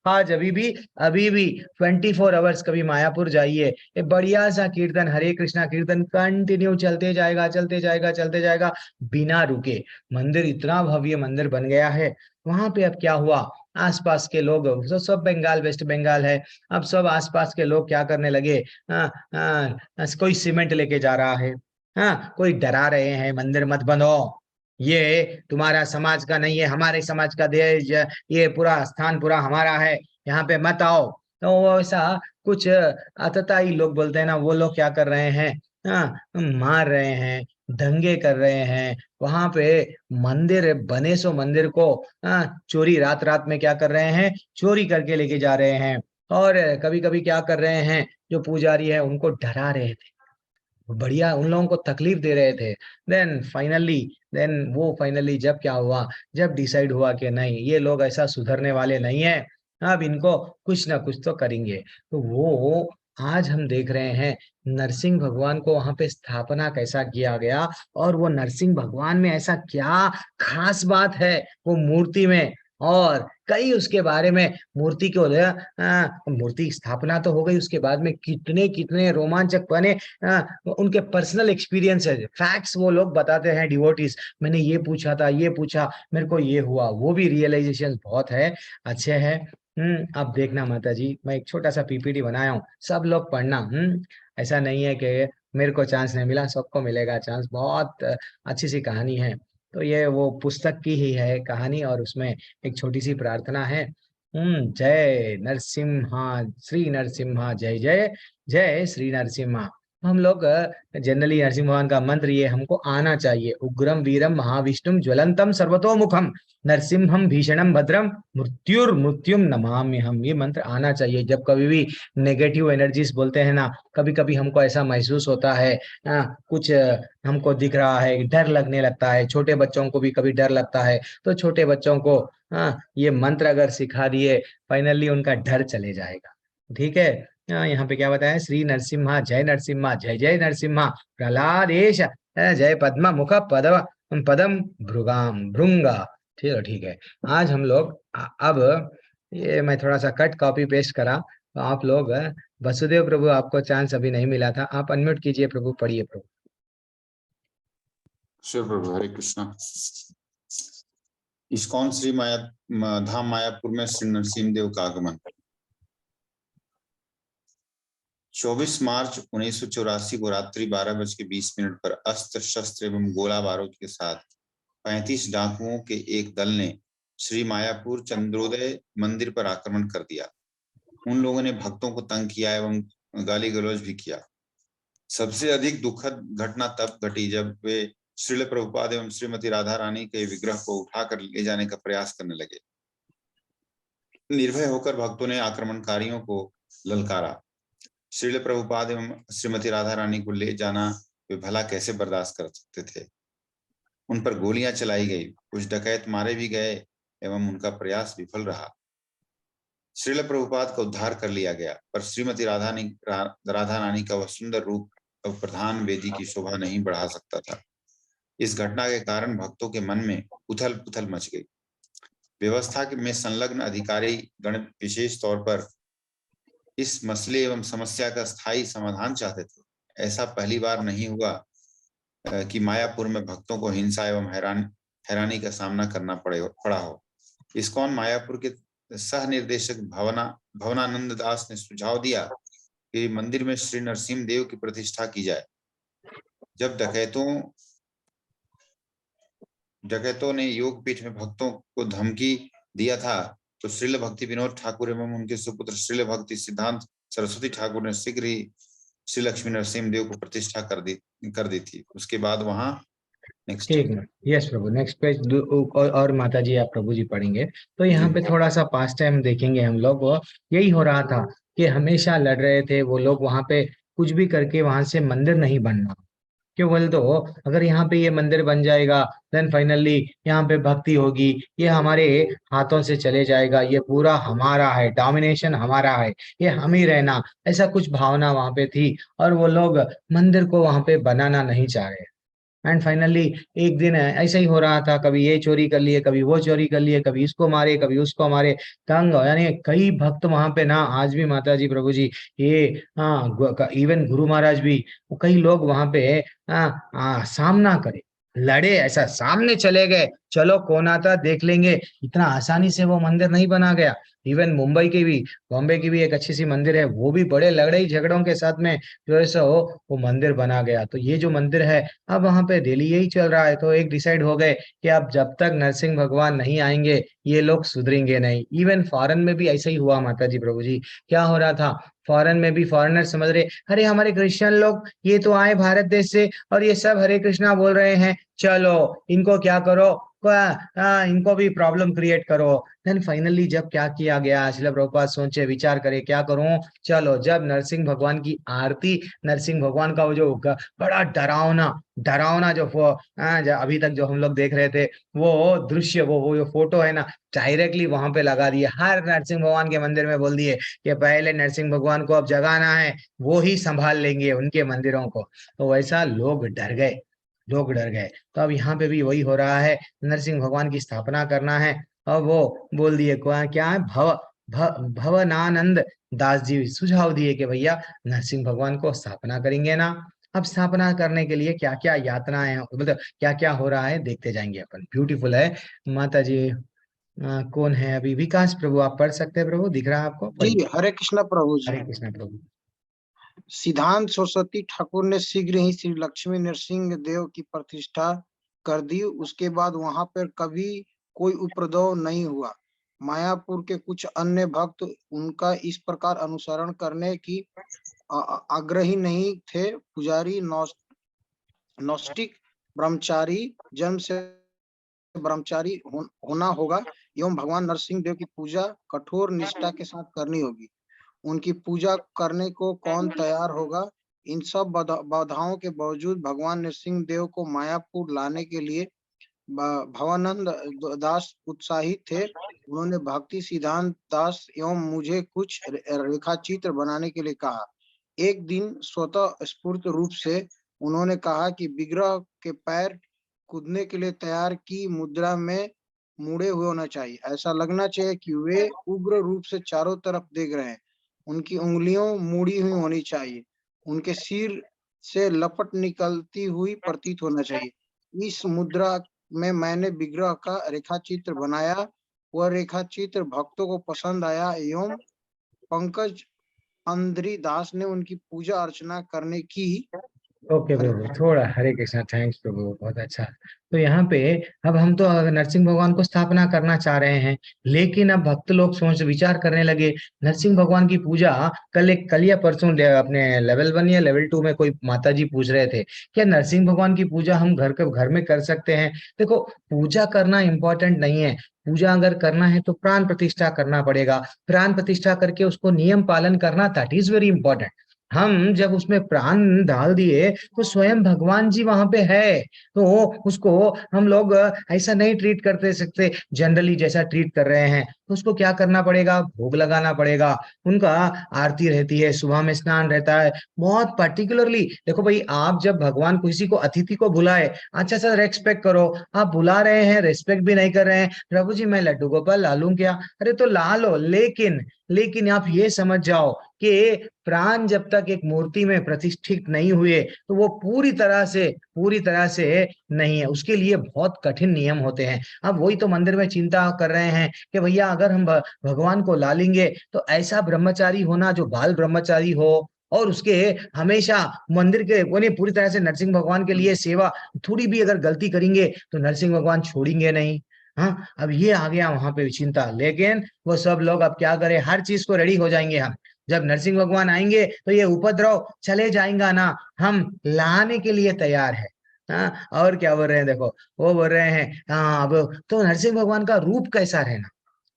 आज अभी भी 24 आवर्स कभी मायापुर जाइए, एक बढ़िया सा कीर्तन, हरे कृष्णा कीर्तन कंटिन्यू चलते जाएगा चलते जाएगा चलते जाएगा बिना रुके। मंदिर इतना भव्य मंदिर बन गया है। वहां पे अब क्या हुआ, आसपास के लोग सब बंगाल वेस्ट बंगाल है, अब सब आसपास के लोग क्या करने लगे, कोई सीमेंट लेके जा रहा है, हाँ, कोई डरा रहे हैं मंदिर मत बनो, ये तुम्हारा समाज का नहीं है, हमारे समाज का देश, ये पूरा स्थान पूरा हमारा है, यहाँ पे मत आओ। तो वो ऐसा कुछ आतताई लोग बोलते हैं ना, वो लोग क्या कर रहे हैं, हाँ, मार रहे हैं, दंगे कर रहे हैं वहां पे। मंदिर बने सो मंदिर को चोरी रात रात में क्या कर रहे हैं, चोरी करके लेके जा रहे हैं। और कभी कभी क्या कर रहे हैं, जो पुजारी है उनको डरा रहे थे, बढ़िया उन लोगों को तकलीफ दे रहे थे। देन फाइनली जब क्या हुआ, जब डिसाइड हुआ कि नहीं ये लोग ऐसा सुधरने वाले नहीं है, अब इनको कुछ ना कुछ तो करेंगे। तो वो आज हम देख रहे हैं नरसिंह भगवान को वहां पे स्थापना कैसा किया गया, और वो नरसिंह भगवान में ऐसा क्या खास बात है वो मूर्ति में, और कई उसके बारे में। मूर्ति को मूर्ति स्थापना तो हो गई, उसके बाद में कितने कितने रोमांचक बने उनके पर्सनल एक्सपीरियंस है, फैक्ट्स वो लोग बताते हैं डिवोटीज, मैंने ये पूछा था, ये पूछा, मेरे को ये हुआ, वो भी रियलाइजेशन बहुत है, अच्छे है। अब देखना माता जी, मैं एक छोटा सा पीपीटी बनाया हूँ, सब लोग पढ़ना। ऐसा नहीं है कि मेरे को चांस नहीं मिला, सबको मिलेगा चांस। बहुत अच्छी सी कहानी है। तो ये वो पुस्तक की ही है कहानी, और उसमें एक छोटी सी प्रार्थना है। जय नरसिम्हा, श्री नरसिम्हा, जय जय जय श्री नरसिम्हा। हम लोग जनरली नरसिंह भगवान का मंत्र ये हमको आना चाहिए, उग्रम वीरम महाविष्णुम ज्वलंतम सर्वतोमुखम नरसिम्हम भीषणम भद्रम मृत्युर्मृत्युम नमामि हम। ये मंत्र आना चाहिए। जब कभी भी नेगेटिव एनर्जीज बोलते हैं ना, कभी कभी हमको ऐसा महसूस होता है, कुछ हमको दिख रहा है, डर लगने लगता है, छोटे बच्चों को भी कभी डर लगता है, तो छोटे बच्चों को ये मंत्र अगर सिखा दिए, फाइनली उनका डर चले जाएगा। ठीक है। यहाँ पे क्या बताया, श्री नरसिम्हा, जय नरसिम्हा, जय जय नरसिम्हा, प्रहलादेश जय पद्म मुख पदम पदम भृगाम भृंगा। ठीक है, ठीक है। आज हम लोग अब ये मैं थोड़ा सा कट कॉपी पेस्ट करा, तो आप लोग वसुदेव प्रभु, आपको चांस अभी नहीं मिला था, आप अनम्यूट कीजिए प्रभु, पढ़िए प्रभु। शिव प्रभु, हरे कृष्णा। इस्कॉन श्री धाम मायापुर में श्री नरसिम्ह देव का आगमन। 24 मार्च 1984 को रात्रि 12:20 पर अस्त्र शस्त्र एवं गोला बारूद के साथ 35 डाकुओं के एक दल ने श्री मायापुर चंद्रोदय मंदिर पर आक्रमण कर दिया। उन लोगों ने भक्तों को तंग किया एवं गाली गलौज भी किया। सबसे अधिक दुखद घटना तब घटी जब वे श्रील प्रभुपाद एवं श्रीमती राधा रानी के विग्रह को उठाकर ले जाने का प्रयास करने लगे। निर्भय होकर भक्तों ने आक्रमणकारियों को ललकारा। श्रील प्रभुपाद एवं श्रीमती राधा रानी को ले जाना वे भला कैसे बर्दाश्त कर सकते थे। उन पर गोलियां चलाई गई, कुछ डकैत मारे भी गए एवं उनका प्रयास विफल रहा। श्रील प्रभुपाद का उद्धार कर लिया गया, पर श्रीमती राधा रानी का वह सुंदर रूप अब प्रधान वेदी की शोभा नहीं बढ़ा सकता था। इस घटना के कारण भक्तों के मन में उथल पुथल मच गई। व्यवस्था में संलग्न अधिकारी गण विशेष तौर पर इस मसले एवं समस्या का स्थायी समाधान चाहते थे। ऐसा पहली बार नहीं हुआ कि मायापुर में भक्तों को हिंसा एवं हैरानी का सामना करना पड़ा हो। इस्कॉन मायापुर के सह निर्देशक भवनानंद दास ने सुझाव दिया कि मंदिर में श्री नरसिम्ह देव की प्रतिष्ठा की जाए। जब डकैतों ने योग पीठ में भक्तों को धमकी दिया था, तो श्रील भक्ति विनोद ठाकुर एवं उनके सुपुत्र श्रील भक्ति सिद्धांत सरस्वती ठाकुर ने शीघ्र ही श्री लक्ष्मी नरसिम्ह देव को प्रतिष्ठा कर दी थी। उसके बाद वहां नेक्स्ट। ठीक है, यस प्रभु, नेक्स्ट पेज। और माता जी, आप प्रभु जी पढ़ेंगे। तो यहाँ पे थोड़ा सा पास्ट टाइम देखेंगे हम लोग। यही हो रहा था कि हमेशा लड़ रहे थे वो लोग वहां पे, कुछ भी करके वहां से मंदिर नहीं बनना। क्यों बोल दो, अगर यहाँ पे ये मंदिर बन जाएगा, देन फाइनली यहाँ पे भक्ति होगी, ये हमारे हाथों से चले जाएगा, ये पूरा हमारा है, डोमिनेशन हमारा है, ये हम ही रहना, ऐसा कुछ भावना वहां पे थी। और वो लोग मंदिर को वहां पे बनाना नहीं चाह रहे। एंड फाइनली एक दिन ऐसा ही हो रहा था, कभी ये चोरी कर लिए, कभी वो चोरी कर लिए, कभी इसको मारे, कभी उसको मारे, तंग। यानी कई भक्त वहां पे ना, आज भी माता जी प्रभु जी, ये इवन गुरु महाराज भी, कई लोग वहां पे सामना करे, लड़े, ऐसा सामने चले गए, चलो कौन आता देख लेंगे। इतना आसानी से वो मंदिर नहीं बना गया। इवन मुंबई की भी, बॉम्बे की भी एक अच्छी सी मंदिर है, वो भी बड़े लड़ाई झगड़ों के साथ में जो ऐसा हो वो मंदिर बना गया। तो ये जो मंदिर है, अब वहां पे डेली यही चल रहा है। तो एक डिसाइड हो गए कि अब जब तक नरसिंह भगवान नहीं आएंगे, ये लोग सुधरेंगे नहीं। इवन फॉरेन में भी ऐसा ही हुआ माता जी प्रभु जी। क्या हो रहा था, फॉरेन में भी फॉरेनर समझ रहे, अरे हमारे क्रिश्चियन लोग ये तो आए भारत देश से और ये सब हरे कृष्णा बोल रहे हैं, चलो इनको क्या करो, इनको भी प्रॉब्लम क्रिएट करो। देन फाइनली जब क्या किया गया, श्रील प्रभुपाद सोचे विचार करे क्या करूं। चलो जब नरसिंह भगवान की आरती, नरसिंह भगवान का वो जो बड़ा डरावना डरावना जो अभी तक जो हम लोग देख रहे थे, वो दृश्य, वो जो फोटो है ना, डायरेक्टली वहां पे लगा दिए, हर नरसिंह भगवान के मंदिर में बोल दिए कि पहले नरसिंह भगवान को अब जगाना है, वो ही संभाल लेंगे उनके मंदिरों को। तो वैसा लोग डर गए, लोग डर गए। तो अब यहाँ पे भी वही हो रहा है, नरसिंह भगवान की स्थापना करना है। और वो बोल दिए क्या है, भवनानंद दास जी सुझाव दिए कि भैया नरसिंह भगवान को स्थापना करेंगे ना। अब स्थापना करने के लिए क्या क्या यातनाएं, मतलब क्या क्या हो रहा है देखते जाएंगे अपन। ब्यूटीफुल है माता जी। कौन है अभी, विकास प्रभु, आप पढ़ सकते हैं प्रभु, दिख रहा है आपको? जी, हरे कृष्णा प्रभु जी। हरे कृष्ण प्रभु। सिद्धांत सरस्वती ठाकुर ने शीघ्र ही श्री लक्ष्मी नरसिंह देव की प्रतिष्ठा कर दी। उसके बाद वहां पर कभी कोई उपद्रव नहीं हुआ। मायापुर के कुछ अन्य भक्त उनका इस प्रकार अनुसरण करने की आग्रही नहीं थे। पुजारी नौष्टिक ब्रह्मचारी जन्म से ब्रह्मचारी होना होगा एवं भगवान नरसिंह देव की पूजा कठोर निष्ठा के साथ करनी होगी। उनकी पूजा करने को कौन तैयार होगा? इन सब बाधाओं के बावजूद भगवान नरसिंह देव को मायापुर लाने के लिए भवानंद दास उत्साहित थे। उन्होंने भक्ति सिद्धांत दास एवं मुझे कुछ रेखा चित्र बनाने के लिए कहा। एक दिन स्वतः स्फूर्त रूप से उन्होंने कहा कि विग्रह के पैर कूदने के लिए तैयार की मुद्रा में मुड़े हुए होना चाहिए। ऐसा लगना चाहिए कि वे उग्र रूप से चारों तरफ देख रहे हैं। उनकी उंगलियों मुड़ी हुई होनी चाहिए। उनके सिर से लपट निकलती हुई प्रतीत होना चाहिए। इस मुद्रा में मैंने विग्रह का रेखा चित्र बनाया। वह रेखा चित्र भक्तों को पसंद आया एवं पंकज अंद्री दास ने उनकी पूजा अर्चना करने की। ओके प्रभु, थोड़ा हरे कृष्णा, थैंक्स प्रभु, बहुत अच्छा। तो यहाँ पे अब हम तो नरसिंह भगवान को स्थापना करना चाह रहे हैं, लेकिन अब भक्त लोग सोच विचार करने लगे नरसिंह भगवान की पूजा कल या परसों अपने लेवल 1 या लेवल 2 में कोई माता जी पूछ रहे थे क्या नरसिंह भगवान की पूजा हम घर में कर सकते हैं। देखो, पूजा करना इम्पोर्टेंट नहीं है। पूजा अगर करना है तो प्राण प्रतिष्ठा करना पड़ेगा। प्राण प्रतिष्ठा करके उसको नियम पालन करना, दैट इज वेरी इंपॉर्टेंट। हम जब उसमें प्राण डाल दिए तो स्वयं भगवान जी वहां पे है, तो उसको हम लोग ऐसा नहीं ट्रीट करते सकते जनरली जैसा ट्रीट कर रहे हैं। तो उसको क्या करना पड़ेगा, भोग लगाना पड़ेगा। उनका आरती रहती है, सुबह में स्नान रहता है, बहुत पर्टिकुलरली। देखो भाई, आप जब भगवान किसी को अतिथि को बुलाए, अच्छा सा रेस्पेक्ट करो। आप बुला रहे हैं, रेस्पेक्ट भी नहीं कर रहे हैं, प्रभु जी मैं लड्डू गोपाल ला लूं क्या? अरे तो ला लो, लेकिन आप ये समझ जाओ कि प्राण जब तक एक मूर्ति में प्रतिष्ठित नहीं हुए तो वो पूरी तरह से नहीं है। उसके लिए बहुत कठिन नियम होते हैं। अब वही तो मंदिर में चिंता कर रहे हैं कि भैया अगर हम भगवान को ला लेंगे तो ऐसा ब्रह्मचारी होना जो बाल ब्रह्मचारी हो, और उसके हमेशा मंदिर के वो नहीं, पूरी तरह से नरसिंह भगवान के लिए सेवा, थोड़ी भी अगर गलती करेंगे तो नरसिंह भगवान छोड़ेंगे नहीं। हाँ, अब ये आ गया वहां पे चिंता। लेकिन वो सब लोग अब क्या करें, हर चीज को रेडी हो जाएंगे हम। जब नरसिंह भगवान आएंगे तो ये उपद्रव चले जाएगा ना, हम लाने के लिए तैयार है। हाँ, और क्या बोल रहे हैं, देखो वो बोल रहे हैं हाँ अब तो नरसिंह भगवान का रूप कैसा रहना,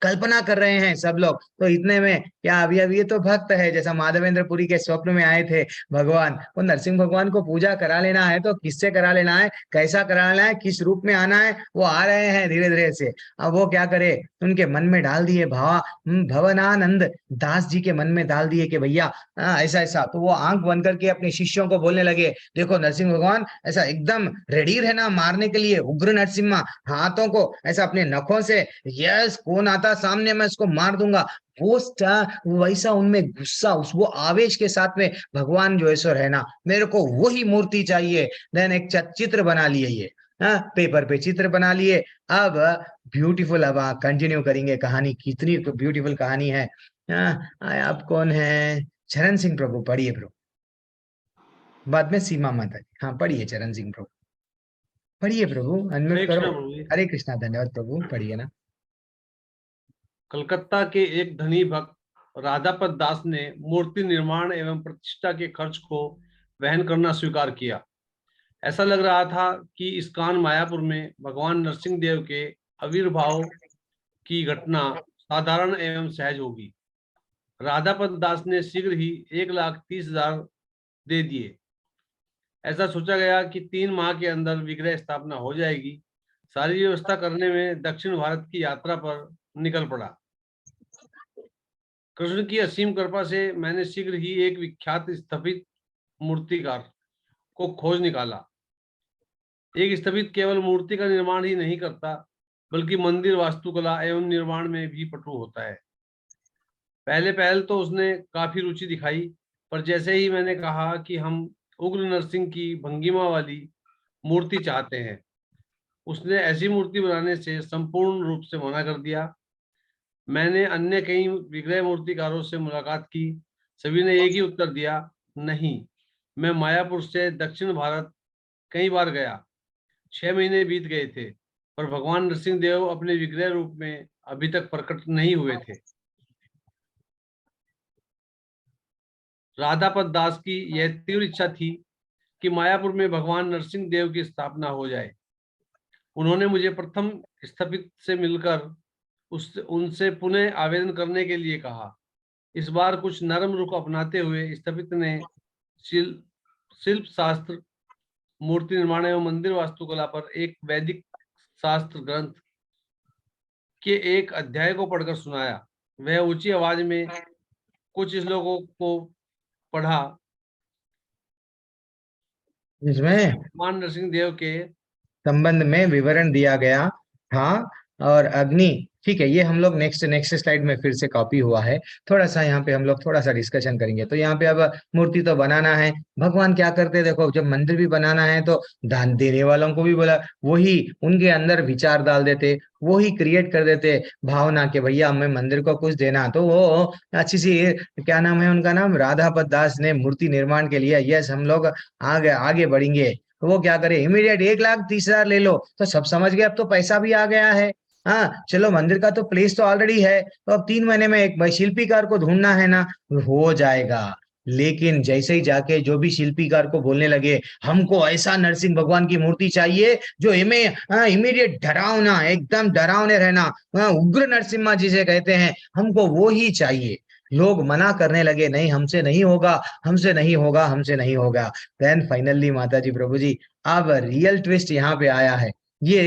कल्पना कर रहे हैं सब लोग। तो इतने में क्या अभी ये तो भक्त है, जैसा माधवेंद्र पुरी के स्वप्न में आए थे भगवान, वो नरसिंह भगवान को पूजा करा लेना है तो किससे करा लेना है, कैसा करा लेना है, किस रूप में आना है, वो आ रहे हैं धीरे धीरे से। अब वो क्या करे, उनके मन में डाल दिए भवनानंद दास जी के मन में डाल दिए कि भैया ऐसा ऐसा। तो वो आंख बंद करके अपने शिष्यों को बोलने लगे, देखो नरसिंह भगवान ऐसा एकदम रेडी रहना मारने के लिए, उग्र नरसिम्हा, हाथों को ऐसा अपने नखों से, यस कौन आता सामने मैं उसको मार दूंगा। वो वैसा उनमें गुस्सा, उस वो आवेश के साथ में भगवान जो ऐसा रहना, मेरे को वही मूर्ति चाहिए। देन एक चित्र बना लिए ये, पेपर पे चित्र बना लिए। अब ब्यूटीफुल, अब कंटिन्यू करेंगे कहानी, कितनी तो ब्यूटीफुल कहानी है। आप कौन है, चरण सिंह प्रभु पढ़िए प्रभु, बाद में सीमा माता जी। हाँ पढ़िए चरण सिंह प्रभु, पढ़िए प्रभु, अनम्यूट करो। हरे कृष्णा, धन्यवाद प्रभु, पढ़िए ना। कलकत्ता के एक धनी भक्त राधापत दास ने मूर्ति निर्माण एवं प्रतिष्ठा के खर्च को वहन करना स्वीकार किया। ऐसा लग रहा था कि इस्कॉन मायापुर में भगवान नरसिंह देव के आविर्भाव की घटना साधारण एवं सहज होगी। राधापत दास ने शीघ्र ही 1,30,000 दे दिए। ऐसा सोचा गया कि 3 माह के अंदर विग्रह स्थापना हो जाएगी। सारी व्यवस्था करने में दक्षिण भारत की यात्रा पर निकल पड़ा। कृष्ण की असीम कृपा से मैंने शीघ्र ही एक विख्यात स्थपित मूर्तिकार को खोज निकाला। एक स्थपित केवल मूर्ति का निर्माण ही नहीं करता, बल्कि मंदिर वास्तुकला एवं निर्माण में भी पटु होता है। पहल तो उसने काफी रुचि दिखाई, पर जैसे ही मैंने कहा कि हम उग्र नरसिंह की भंगिमा वाली मूर्ति चाहते हैं, उसने ऐसी मूर्ति बनाने से संपूर्ण रूप से मना कर दिया। मैंने अन्य कई विग्रह मूर्तिकारों से मुलाकात की, सभी ने एक ही उत्तर दिया, नहीं, मैं मायापुर से दक्षिण भारत कई बार गया। 6 महीने बीत गए थे, पर भगवान नरसिंह देव अपने विग्रह रूप में अभी तक प्रकट नहीं हुए थे। राधापद दास की यह तीव्र इच्छा थी कि मायापुर में भगवान नरसिंह देव की स्थापना हो जाए। उन्होंने मुझे प्रथम स्थपित से मिलकर उनसे पुनः आवेदन करने के लिए कहा। इस बार कुछ नरम रुख अपनाते हुए स्थपित ने शिल्प शास्त्र, मूर्ति निर्माण एवं मंदिर वास्तुकला पर एक वैदिक शास्त्र ग्रंथ के एक अध्याय को पढ़कर सुनाया। वह ऊंची आवाज में कुछ श्लोकों को पढ़ा जिसमें भगवान नरसिंह देव के संबंध में विवरण दिया गया था। और अग्नि, ठीक है, ये हम लोग नेक्स्ट स्लाइड में फिर से कॉपी हुआ है। थोड़ा सा यहाँ पे हम लोग थोड़ा सा डिस्कशन करेंगे। तो यहाँ पे अब मूर्ति तो बनाना है। भगवान क्या करते हैं, देखो, जब मंदिर भी बनाना है तो दान देने वालों को भी बोला, वही उनके अंदर विचार डाल देते, वही क्रिएट कर देते भावना के भैया हमें मंदिर को कुछ देना। तो वो अच्छी सी, क्या नाम है उनका, नाम राधापद दास ने मूर्ति निर्माण के लिए, यस हम लोग आगे आगे बढ़ेंगे। तो वो क्या करे, इमीडिएट 1,30,000 ले लो। तो सब समझ गए, अब तो पैसा भी आ गया है। हाँ चलो, मंदिर का तो प्लेस तो ऑलरेडी है, तो अब 3 महीने में एक भाई शिल्पीकार को ढूंढना है ना, हो जाएगा। लेकिन जैसे ही जाके जो भी शिल्पीकार को बोलने लगे, हमको ऐसा नरसिंह भगवान की मूर्ति चाहिए जो इमीडिएट डरावना, एकदम डरावने रहना, उग्र नरसिम्हा जिसे कहते हैं, हमको वो ही चाहिए। लोग मना करने लगे, नहीं हमसे नहीं होगा, हमसे नहीं होगा, हमसे नहीं होगा। देन फाइनली माता जी, प्रभु जी, अब रियल ट्विस्ट यहाँ पे आया है। ये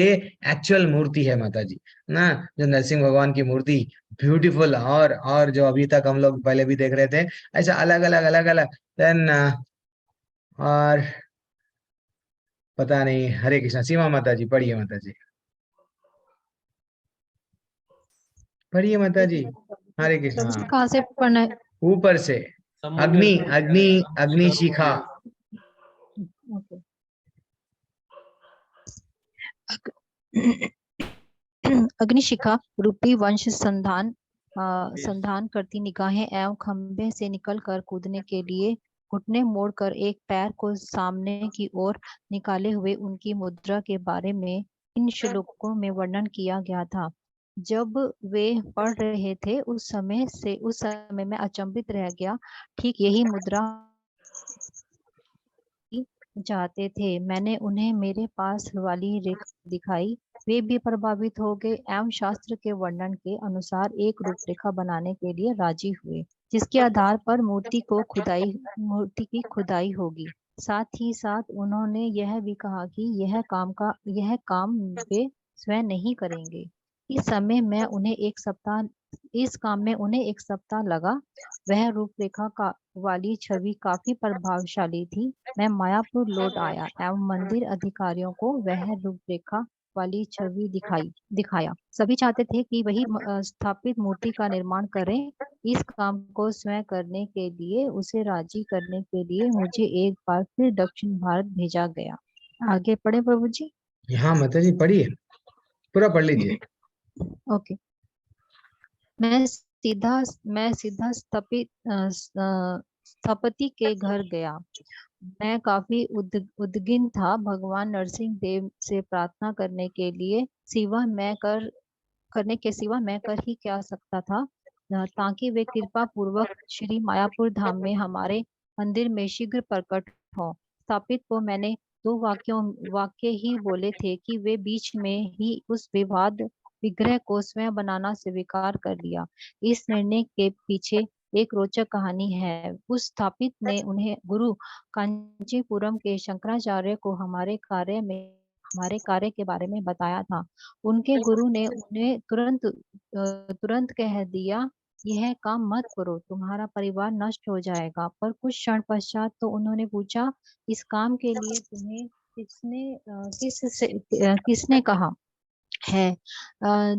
एक्चुअल मूर्ति है माता जी ना, जो नरसिंह भगवान की मूर्ति, ब्यूटीफुल। और जो अभी तक हम लोग पहले भी देख रहे थे, ऐसा अलग अलग अलग अलग। देन और पता नहीं, हरे कृष्णा। सीमा माता जी पढ़िए, माता जी पढ़िए, माता जी हरे कृष्णा। कहाँ से पढ़ना है? ऊपर से, अग्नि अग्नि अग्नि शिखा। ओके। अग्निशिखा रूपी वंश संधान करती निगाहें एवं खंभे से निकलकर कूदने के लिए घुटने मोड़कर एक पैर को सामने की ओर निकाले हुए उनकी मुद्रा के बारे में इन श्लोकों में वर्णन किया गया था। जब वे पढ़ रहे थे उस समय मैं अचंभित रह गया। ठीक यही मुद्रा चाहते थे। मैंने उन्हें मेरे पास वाली रेखा दिखाई। वे भी प्रभावित हो गए एवं शास्त्र के वर्णन के अनुसार एक रूपरेखा बनाने के लिए राजी हुए, जिसके आधार पर मूर्ति की खुदाई होगी। साथ ही साथ उन्होंने यह भी कहा कि यह काम वे स्वयं नहीं करेंगे। इस काम में उन्हें एक सप्ताह लगा। वह रूपरेखा वाली छवि काफी प्रभावशाली थी। मैं मायापुर लौट आया एवं मंदिर अधिकारियों को वह रूपरेखा वाली छवि दिखाया। सभी चाहते थे कि वही स्थापित मूर्ति का निर्माण करें। इस काम को स्वयं करने के लिए, उसे राजी करने के लिए मुझे एक बार फिर दक्षिण भारत भेजा गया। आगे पढ़े प्रभु जी। हाँ माता जी पढ़िए, पूरा पढ़ लीजिए। ओके। मैं सीधा स्थपति के घर गया। मैं काफी उद्विग्न था। भगवान नरसिंह देव से प्रार्थना करने के लिए सिवा मैं कर ही क्या सकता था, ताकि वे कृपा पूर्वक श्री मायापुर धाम में हमारे मंदिर में शीघ्र प्रकट हो। स्थापित को मैंने 2 वाक्य ही बोले थे कि वे बीच में ही उस विग्रह को स्वयं बनाना स्वीकार कर लिया। इस निर्णय के पीछे एक रोचक कहानी है। उस स्थापित ने उन्हें गुरु कांचीपुरम के शंकराचार्य को हमारे कार्य के बारे में बताया था। उनके गुरु ने उन्हें तुरंत कह दिया, यह काम मत करो, तुम्हारा परिवार नष्ट हो जाएगा। पर कुछ क्षण पश्चात तो उन्होंने पूछा, इस काम के लिए तुम्हें किसने कहा है?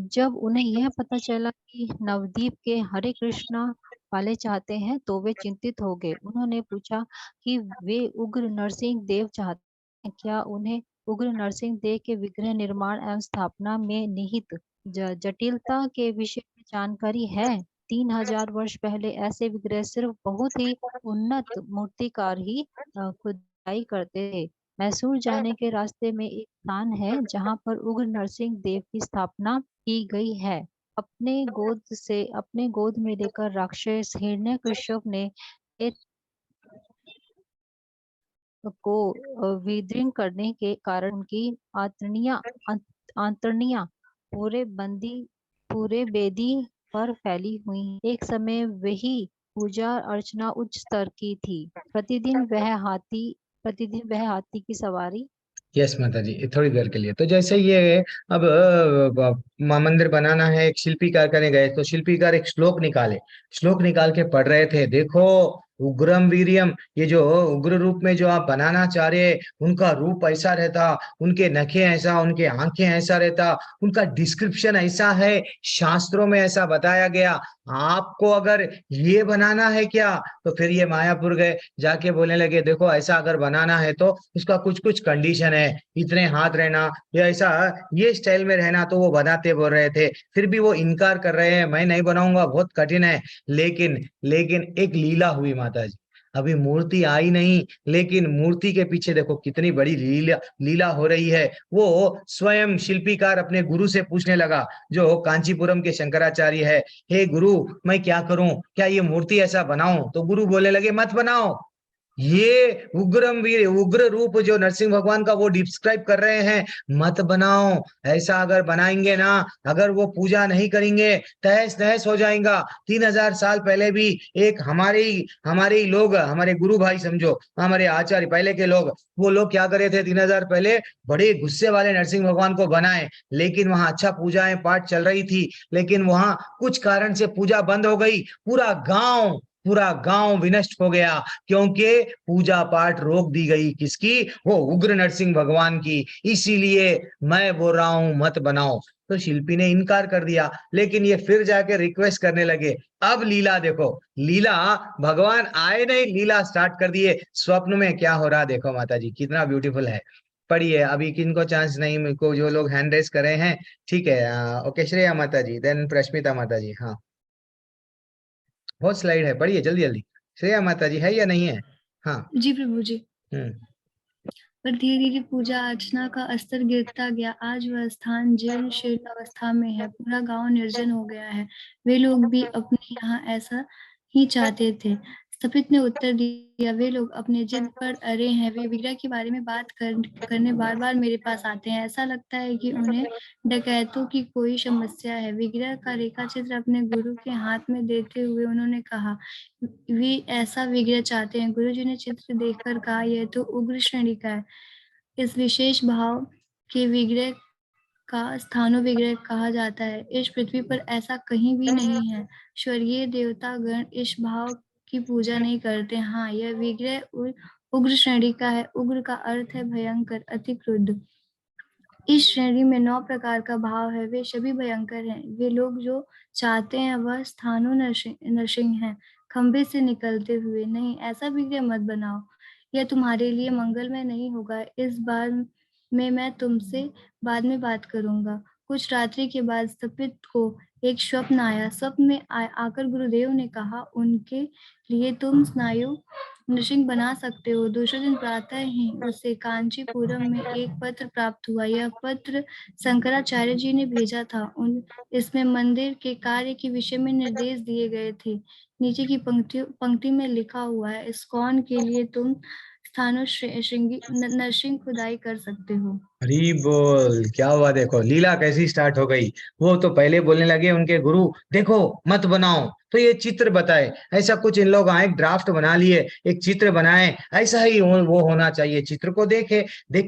जब उन्हें यह पता चला कि नवदीप के हरे कृष्णा वाले चाहते हैं तो वे चिंतित हो गए। उन्होंने पूछा कि वे उग्र नरसिंह देव चाहते हैं। क्या उन्हें उग्र नरसिंह देव के विग्रह निर्माण एवं स्थापना में निहित जटिलता के विषय में जानकारी है? 3000 वर्ष पहले ऐसे विग्रह सिर्फ बहुत ही उन्नत मूर्तिकार ही खुदाई करते थे। मैसूर जाने के रास्ते में एक स्थान है जहाँ पर उग्र नरसिंह देव की स्थापना की गई है। अपने गोद में लेकर राक्षस हिरण्यकश्यप ने को विदृढ़ करने के कारण उनकी आंतड़ियां पूरे बेदी पर फैली हुई। एक समय वही पूजा अर्चना उच्च स्तर की थी। प्रतिदिन वह हाथी की सवारी। यस माता जी, थोड़ी देर के लिए। तो जैसे ये अब मंदिर बनाना है, एक शिल्पीकार करने गए तो शिल्पीकार एक श्लोक निकाल के पढ़ रहे थे। देखो, उग्रम वीरियम, ये जो उग्र रूप में जो आप बनाना चाह रहे, उनका रूप ऐसा रहता, उनके नखे ऐसा, उनके आंखें ऐसा रहता, उनका डिस्क्रिप्शन ऐसा है, शास्त्रों में ऐसा बताया गया। आपको अगर ये बनाना है क्या, तो फिर ये मायापुर गए, जाके बोलने लगे देखो ऐसा अगर बनाना है तो उसका कुछ कुछ कंडीशन है, इतने हाथ रहना या ऐसा ये स्टाइल में रहना। तो वो बनाते बोल रहे थे, फिर भी वो इनकार कर रहे हैं, मैं नहीं बनाऊंगा, बहुत कठिन है। लेकिन एक लीला हुई माता जी। अभी मूर्ति आई नहीं, लेकिन मूर्ति के पीछे देखो कितनी बड़ी लीला हो रही है। वो स्वयं शिल्पीकार अपने गुरु से पूछने लगा, जो कांचीपुरम के शंकराचार्य है, हे गुरु मैं क्या करूं, क्या ये मूर्ति ऐसा बनाऊं? तो गुरु बोलने लगे मत बनाओ। ये उग्र रूप जो नरसिंह भगवान का वो डिस्क्राइब कर रहे हैं, मत बनाओ। ऐसा अगर बनाएंगे ना, अगर वो पूजा नहीं करेंगे, तहस नहस हो जाएगा। 3000 साल पहले भी एक हमारे ही लोग, हमारे गुरु भाई समझो, हमारे आचार्य पहले के लोग, वो लोग क्या करे थे 3000 पहले, बड़े गुस्से वाले नरसिंह भगवान को बनाए। लेकिन वहां अच्छा पूजाएं पाठ चल रही थी, लेकिन वहां कुछ कारण से पूजा बंद हो गई। पूरा गांव विनष्ट हो गया, क्योंकि पूजा पाठ रोक दी गई। किसकी? वो उग्र नरसिंह भगवान की। इसीलिए मैं बोल रहा हूं मत बनाओ। तो शिल्पी ने इनकार कर दिया, लेकिन ये फिर जाके रिक्वेस्ट करने लगे। अब लीला देखो, लीला भगवान आए नहीं, लीला स्टार्ट कर दिए। स्वप्न में क्या हो रहा देखो माता जी, कितना ब्यूटीफुल है। पढ़िए, अभी किनको चांस नहीं, मेरे को जो लोग हैंड रेस करे हैं, ठीक है। ओके, श्रेया माता जी, देन प्रश्मिता माता जी। हाँ, बहुत स्लाइड है, पढ़िए जल्दी जल्दी। श्रेया माता जी है या नहीं है? हाँ। जी प्रभु जी। हम्म। पर धीरे धीरे पूजा अर्चना का स्तर गिरता गया। आज वह स्थान जीर्ण शीर्ण अवस्था में है। पूरा गांव निर्जन हो गया है। वे लोग भी अपने यहाँ ऐसा ही चाहते थे। स्थपित ने उत्तर दिया, वे लोग अपने जिद पर अड़े हैं। वे विग्रह के बारे में बात करने बार बार मेरे पास आते हैं। ऐसा लगता है कि उन्हें डकैतों की कोई समस्या है। विग्रह का रेखा चित्र अपने गुरु के हाथ में देते हुए उन्होंने कहा, वे ऐसा विग्रह चाहते हैं। गुरु जी ने चित्र देखकर कहा, यह तो उग्र श्रेणी का है। इस विशेष भाव के विग्रह का स्थानो विग्रह कहा जाता है। इस पृथ्वी पर ऐसा कहीं भी नहीं है। स्वर्गीय देवतागण इस भाव की पूजा नहीं करते। हाँ, यह विग्रह उग्र श्रेणी का है। उग्र का अर्थ है भयंकर, अति क्रुद्ध। इस श्रेणी में 9 प्रकार का भाव है। वे सभी भयंकर हैं। वे लोग जो चाहते हैं वह स्थानो नरसिंह है, खंभे से निकलते हुए। नहीं, ऐसा विग्रह मत बनाओ, यह तुम्हारे लिए मंगलमय नहीं होगा। इस बार में मैं तुमसे बाद में बात करूंगा। कुछ रात्रि के बाद स्थपित को एक स्वप्न आया। स्वप्न में आकर गुरुदेव ने कहा, उनके लिए तुम स्नायु नृसिंह बना सकते हो। दूसरे दिन प्रातः ही उसे कांचीपुरम में एक पत्र प्राप्त हुआ। यह पत्र शंकराचार्य जी ने भेजा था। इसमें मंदिर के कार्य के विषय में निर्देश दिए गए थे। नीचे की पंक्ति में लिखा हुआ है, इस्कॉन के लिए तुम स्थानो नरसिंह खुदाई कर सकते हो। हरी बोल, क्या हुआ देखो, लीला कैसी स्टार्ट हो गई। वो तो पहले बोलने लगे उनके गुरु, देखो मत बनाओ, तो ये चित्र बताए। ऐसा कुछ इन लोग एक ड्राफ्ट बना लिए, एक चित्र बनाए, ऐसा ही वो होना चाहिए। चित्र को देख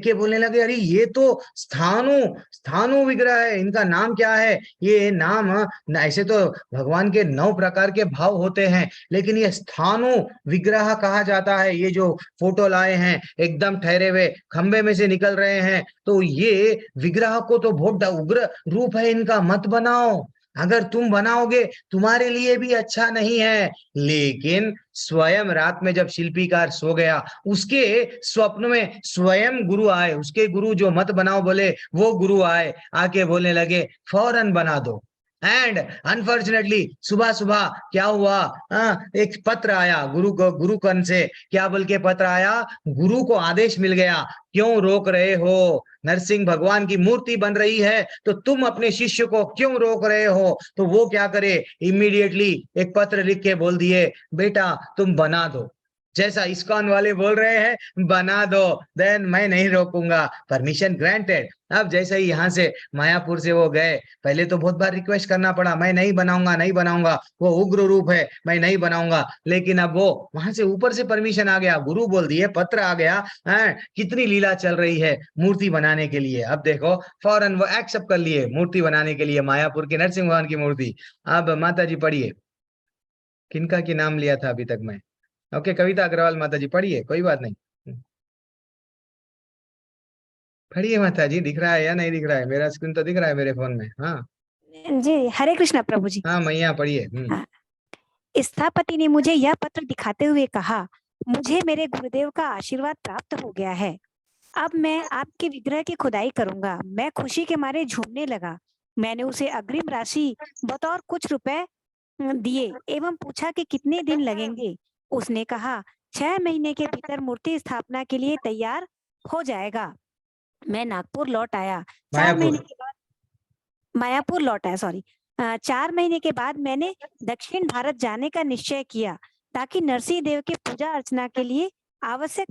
के बोलने लगे, अरे ये तो स्थानु विग्रह है, इनका नाम क्या है? ये नाम ऐसे तो भगवान के 9 प्रकार के भाव होते हैं, लेकिन ये स्थानु विग्रह कहा जाता है। ये जो फोटो लाए हैं, एकदम ठहरे हुए, खंबे में से निकल रहे हैं, तो ये विग्रह को तो बहुत उग्र रूप है इनका, मत बनाओ। अगर तुम बनाओगे तुम्हारे लिए भी अच्छा नहीं है। लेकिन स्वयं रात में जब शिल्पीकार सो गया, उसके स्वप्न में स्वयं गुरु आए। उसके गुरु जो मत बनाओ बोले, वो गुरु आए, आके बोलने लगे फौरन बना दो। एंड अनफॉर्चुनेटली सुबह सुबह क्या हुआ, एक पत्र आया गुरु को, गुरु कर्ण से क्या बोल के पत्र आया, गुरु को आदेश मिल गया, क्यों रोक रहे हो, नरसिंह भगवान की मूर्ति बन रही है तो तुम अपने शिष्य को क्यों रोक रहे हो। तो वो क्या करे, इमीडिएटली एक पत्र लिख के बोल दिए, बेटा तुम बना दो, जैसा इस्कॉन वाले बोल रहे हैं बना दो, देन मैं नहीं रोकूंगा, परमिशन ग्रांटेड। अब जैसे ही यहाँ से मायापुर से वो गए, पहले तो बहुत बार रिक्वेस्ट करना पड़ा, मैं नहीं बनाऊंगा नहीं बनाऊंगा, वो उग्र रूप है मैं नहीं बनाऊंगा, लेकिन अब वो वहां से ऊपर से परमिशन आ गया, गुरु बोल दिए, पत्र आ गया, कितनी लीला चल रही है मूर्ति बनाने के लिए। अब देखो फौरन वो एक्सेप्ट कर लिए मूर्ति बनाने के लिए, मायापुर के नरसिंह भगवान की मूर्ति। अब माता जी पढ़िए, किनका की नाम लिया था अभी तक मैं, ओके कविता अग्रवाल माता जी पढ़िए, कोई बात नहीं, पढ़िए माता जी, दिख रहा है या नहीं दिख रहा है, मेरा स्क्रीन तो दिख रहा है मेरे फोन में। हाँ जी, हरे कृष्णा प्रभु जी। हाँ मैया पढ़िए। हाँ। स्थापति ने मुझे यह पत्र दिखाते हुए कहा, मुझे मेरे गुरुदेव का आशीर्वाद प्राप्त हो गया है, अब मैं आपके विग्रह की खुदाई करूंगा। मैं खुशी के मारे झूमने लगा। मैंने उसे अग्रिम राशि बतौर कुछ रुपए दिए एवं पूछा कि कितने दिन लगेंगे। उसने कहा 6 महीने के भीतर मूर्ति स्थापना के लिए तैयार हो जाएगा। मैं नागपुर लौट आया। 4 महीने के बाद मायापुर लौट आया, सॉरी 4 महीने के बाद मैंने दक्षिण भारत जाने का निश्चय किया, ताकि नरसिंह देव के पूजा अर्चना के लिए आवश्यक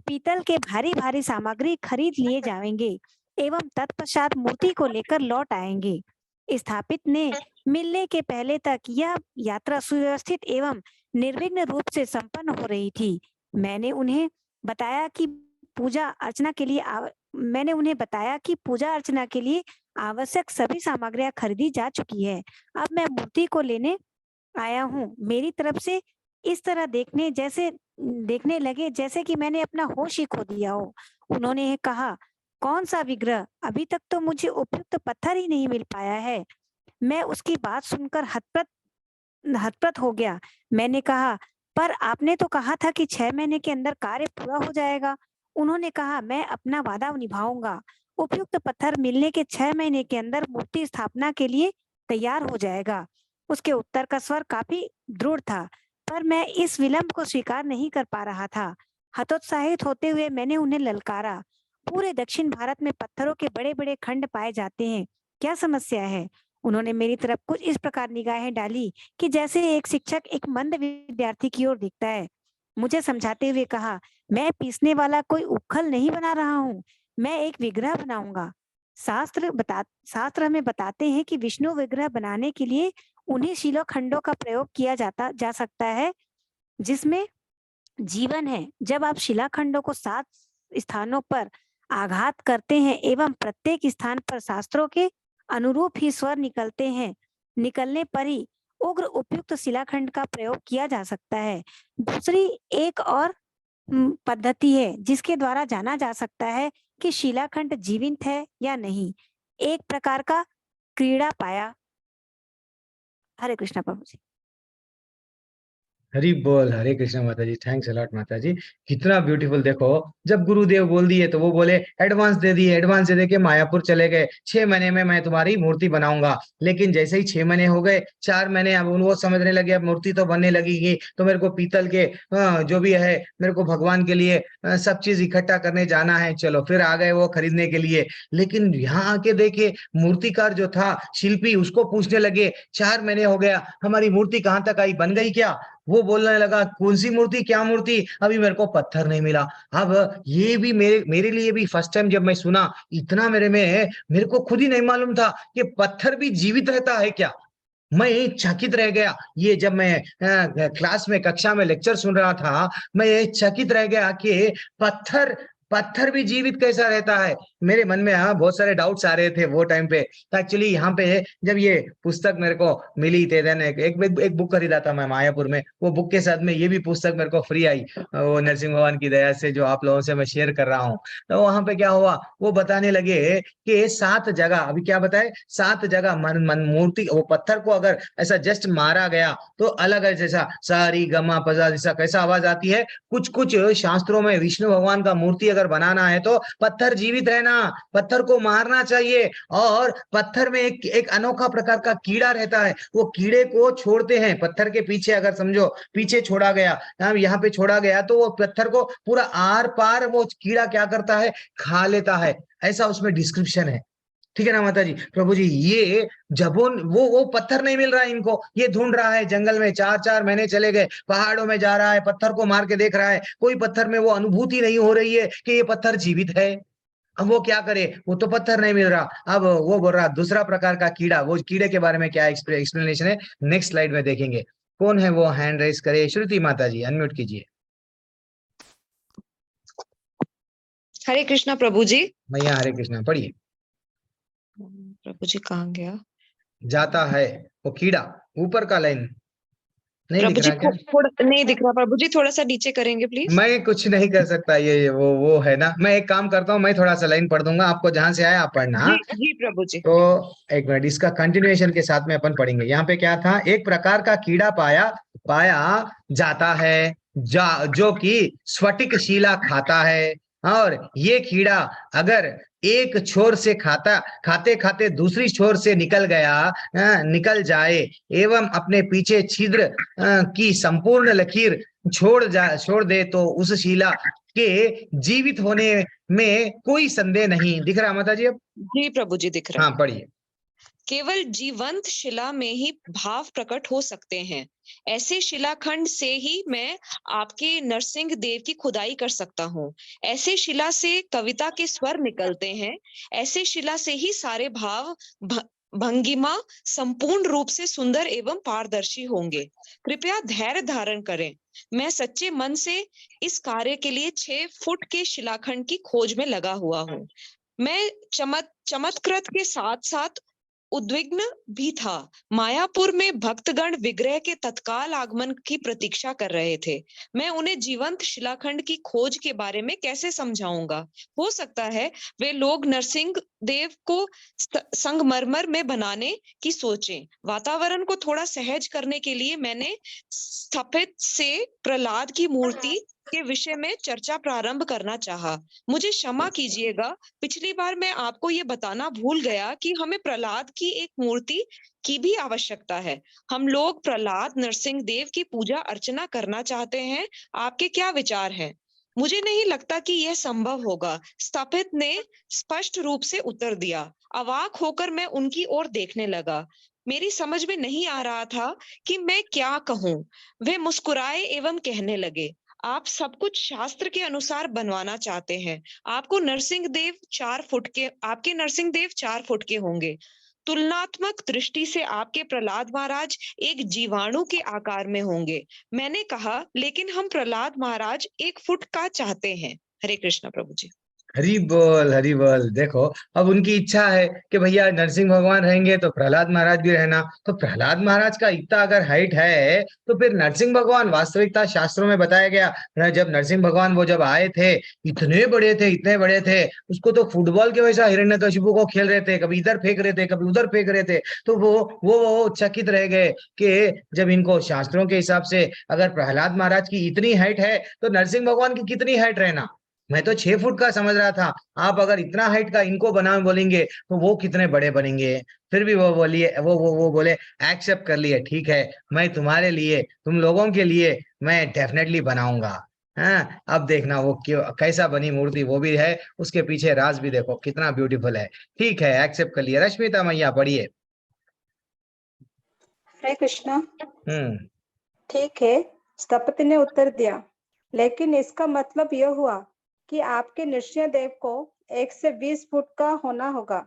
पीतल के भारी भारी सामग्री खरीद लिए जाएंगे एवं तत्पश्चात मूर्ति को लेकर लौट आएंगे। स्थापित ने मिलने के पहले तक यह यात्रा सुव्यवस्थित एवं निर्विघ्न रूप से संपन्न हो रही थी। मैंने उन्हें बताया कि पूजा अर्चना के लिए आवश्यक सभी सामग्रियां खरीदी जा चुकी है। अब मैं मूर्ति को लेने आया हूँ। मेरी तरफ से इस तरह देखने लगे जैसे कि मैंने अपना होश ही खो दिया हो। उन्होंने कहा, कौन सा विग्रह? अभी तक तो मुझे उपयुक्त पत्थर ही नहीं मिल पाया है। मैं उसकी बात सुनकर हतप्रत हो गया। मैंने कहा, पर आपने तो कहा था कि 6 महीने के अंदर कार्य पूरा हो जाएगा। उन्होंने कहा, मैं अपना वादा निभाऊंगा। उपयुक्त पत्थर मिलने के 6 महीने के अंदर मूर्ति स्थापना के लिए तैयार हो जाएगा। उसके उत्तर का स्वर काफी दृढ़ था, पर मैं इस विलंब को स्वीकार नहीं कर पा रहा था। हतोत्साहित होते हुए मैंने उन्हें ललकारा, पूरे दक्षिण भारत में पत्थरों के बड़े बड़े खंड पाए जाते हैं, क्या समस्या है? उन्होंने मेरी तरफ कुछ इस प्रकार निगाहें डाली कि जैसे एक शिक्षक एक मंद विद्यार्थी की ओर देखता है। मुझे समझाते हुए कहा, मैं पीसने वाला कोई उखल नहीं बना रहा हूँ, मैं एक विग्रह बनाऊंगा। शास्त्र हमें बताते हैं कि विष्णु विग्रह बनाने के लिए उन्हीं शिलाखंडों का प्रयोग किया जा सकता है जिसमें जीवन है। जब आप शिलाखंडों को 7 स्थानों पर आघात करते हैं एवं प्रत्येक स्थान पर शास्त्रों के अनुरूप ही स्वर निकलने पर ही उग्र उपयुक्त शिलाखंड का प्रयोग किया जा सकता है। दूसरी एक और पद्धति है जिसके द्वारा जाना जा सकता है कि शिलाखंड जीवित है या नहीं, एक प्रकार का क्रीड़ा पाया। हरे कृष्णा प्रभु जी। हरी बोल, हरे कृष्ण माता जी, थैंक्स अलॉट माता जी, कितना ब्यूटीफुल। देखो जब गुरुदेव बोल दिए तो वो बोले एडवांस दे दिए, एडवांस दे के मायापुर चले गए, 6 महीने में मैं तुम्हारी मूर्ति बनाऊंगा। लेकिन जैसे ही 6 महीने हो गए, 4 महीने, अब वो समझने लगे अब मूर्ति तो बनने लगेगी, तो मेरे को पीतल के जो भी है मेरे को भगवान के लिए सब चीज इकट्ठा करने जाना है। चलो फिर आ गए वो खरीदने के लिए। लेकिन यहाँ आके देखे मूर्तिकार जो था शिल्पी, उसको पूछने लगे 4 महीने हो गया, हमारी मूर्ति कहाँ तक आई, बन गई क्या? वो बोलने लगा, कौन सी मूर्ति, क्या मूर्ति, अभी मेरे को पत्थर नहीं मिला। अब ये भी मेरे लिए भी फर्स्ट टाइम जब मैं सुना, इतना मेरे को खुद ही नहीं मालूम था कि पत्थर भी जीवित रहता है क्या। मैं चकित रह गया। ये जब मैं क्लास में कक्षा में लेक्चर सुन रहा था, मैं चकित रह गया कि पत्थर भी जीवित कैसा रहता है। मेरे मन में बहुत सारे डाउट्स आ रहे थे वो टाइम पे। तो एक्चुअली यहाँ पे जब ये पुस्तक मेरे को मिली थे, देन एक बुक खरीदा था मैं मायापुर में, वो बुक के साथ में ये भी पुस्तक मेरे को फ्री आई, वो नरसिंह भगवान की दया से जो आप लोगों से मैं शेयर कर रहा हूँ। तो वहां पे क्या हुआ, वो बताने लगे कि 7 जगह, अभी क्या बताए, 7 जगह मूर्ति, वो पत्थर को अगर ऐसा जस्ट मारा गया तो अलग है, जैसा सारी गमा पजा जैसा कैसा आवाज आती है। कुछ शास्त्रों में विष्णु भगवान का मूर्ति अगर बनाना है तो पत्थर जीवित रहना ना, पत्थर को मारना चाहिए। और पत्थर में एक अनोखा प्रकार का कीड़ा रहता है, वो कीड़े को छोड़ते हैं पत्थर के पीछे, अगर समझो पीछे छोड़ा गया, यहाँ पे छोड़ा गया, तो वो पत्थर को पूरा आर पार वो कीड़ा क्या करता है, खा लेता है। ऐसा उसमें डिस्क्रिप्शन है। ठीक है ना माता जी। प्रभु जी, ये जबोन वो पत्थर नहीं मिल रहा है इनको, ये ढूंढ रहा है जंगल में, 4-4 महीने चले गए, पहाड़ों में जा रहा है, पत्थर को मार के देख रहा है, कोई पत्थर में वो अनुभूति नहीं हो रही है कि ये पत्थर जीवित है। अब वो क्या करे, वो तो पत्थर नहीं मिल रहा। अब वो बोल रहा दूसरा प्रकार का कीड़ा, वो कीड़े के बारे में क्या एक्सप्लेनेशन है, नेक्स्ट स्लाइड में देखेंगे। कौन है वो, हैंड रेस करे, श्रुति माता जी अनम्यूट कीजिए। हरे कृष्णा प्रभु जी। मैया हरे कृष्णा पढ़िए। प्रभु जी कहाँ गया? जाता है वो कीड़ा, ऊपर का लाइन नहीं प्रभु दिख जी रहा क्या? थोड़ा नहीं दिख रहा प्रभु जी, थोड़ा सा नीचे करेंगे प्लीज। मैं कुछ नहीं कर सकता, ये वो है ना, मैं एक काम करता हूँ, मैं थोड़ा सा लाइन पढ़ दूंगा, आपको जहां से आया आप पढ़ना। जी जी प्रभु जी। तो एक मिनट, इसका कंटिन्यूएशन के साथ में अपन पढ़ेंगे। यहाँ पे क्या था, एक प्रकार का कीड़ा पाया जाता है जो कि स्फटिक शिला खाता है। और ये कीड़ा अगर एक छोर से खाते खाते दूसरी छोर से निकल जाए एवं अपने पीछे छिद्र की संपूर्ण लकीर छोड़ दे, तो उस शिला के जीवित होने में कोई संदेह नहीं। दिख रहा माता जी अब? जी प्रभु जी दिख रहा है। हाँ पढ़िए। केवल जीवंत शिला में ही भाव प्रकट हो सकते हैं। ऐसे शिलाखंड से ही मैं आपके नरसिंह देव की खुदाई कर सकता हूँ। ऐसे शिला से कविता के स्वर निकलते हैं। ऐसे शिला से ही सारे भाव भंगिमा संपूर्ण रूप से सुंदर एवं पारदर्शी होंगे। कृपया धैर्य धारण करें। मैं सच्चे मन से इस कार्य के लिए 6 फुट के शिलाखंड की खोज में लगा हुआ हूँ। मैं चमत्कृत के साथ साथ उद्विग्न भी था। मायापुर में भक्तगण विग्रह के तत्काल आगमन की प्रतीक्षा कर रहे थे। मैं उन्हें जीवंत शिलाखंड की खोज के बारे में कैसे समझाऊंगा? हो सकता है वे लोग नरसिंह देव को संगमरमर में बनाने की सोचें। वातावरण को थोड़ा सहज करने के लिए मैंने स्थापित से प्रहलाद की मूर्ति के विषय में चर्चा प्रारंभ करना चाहा। मुझे क्षमा कीजिएगा, पिछली बार मैं आपको ये बताना भूल गया कि हमें प्रहलाद की एक मूर्ति की भी आवश्यकता है। हम लोग प्रहलाद नरसिंह देव की पूजा अर्चना करना चाहते हैं। आपके क्या विचार हैं? मुझे नहीं लगता कि यह संभव होगा, स्थापित ने स्पष्ट रूप से उत्तर दिया। अवाक होकर मैं उनकी ओर देखने लगा। मेरी समझ में नहीं आ रहा था कि मैं क्या कहूं। वे मुस्कुराए एवं कहने लगे, आप सब कुछ शास्त्र के अनुसार बनवाना चाहते हैं। आपके नरसिंह देव 4 फुट के होंगे। तुलनात्मक दृष्टि से आपके प्रहलाद महाराज एक जीवाणु के आकार में होंगे। मैंने कहा, लेकिन हम प्रहलाद महाराज 1 फुट का चाहते हैं। हरे कृष्णा प्रभु जी। हरी बोल हरी बोल। देखो, अब उनकी इच्छा है कि भैया नरसिंह भगवान रहेंगे तो प्रहलाद महाराज भी रहना। तो प्रहलाद महाराज का इतना अगर हाइट है, तो फिर नरसिंह भगवान, वास्तविकता शास्त्रों में बताया गया, जब नरसिंह भगवान वो जब आए थे, इतने बड़े थे, उसको तो फुटबॉल के वैसा हिरण्यकशिपु को खेल रहे थे, कभी इधर फेंक रहे थे, कभी उधर फेंक रहे थे। तो वो चकित रह गए कि जब इनको शास्त्रों के हिसाब से अगर प्रहलाद महाराज की इतनी हाइट है, तो नरसिंह भगवान की कितनी हाइट रहना। मैं तो 6 फुट का समझ रहा था, आप अगर इतना हाइट का इनको बनाओ बोलेंगे तो वो कितने बड़े बनेंगे। फिर भी वो बोलिए, वो बोले एक्सेप्ट कर लिए, ठीक है, मैं तुम्हारे लिए, तुम लोगों के लिए मैं डेफिनेटली बनाऊंगा। हाँ, अब देखना वो क्यों कैसा बनी मूर्ति, वो भी है, उसके पीछे राज भी देखो कितना ब्यूटीफुल है। ठीक है, एक्सेप्ट कर लिया। रश्मिता मैया पढ़िए। हरे कृष्णा। ठीक है, स्थपति ने उत्तर दिया, लेकिन इसका मतलब यह हुआ कि आपके नृसिंह देव को 1 से 20 फुट का होना होगा।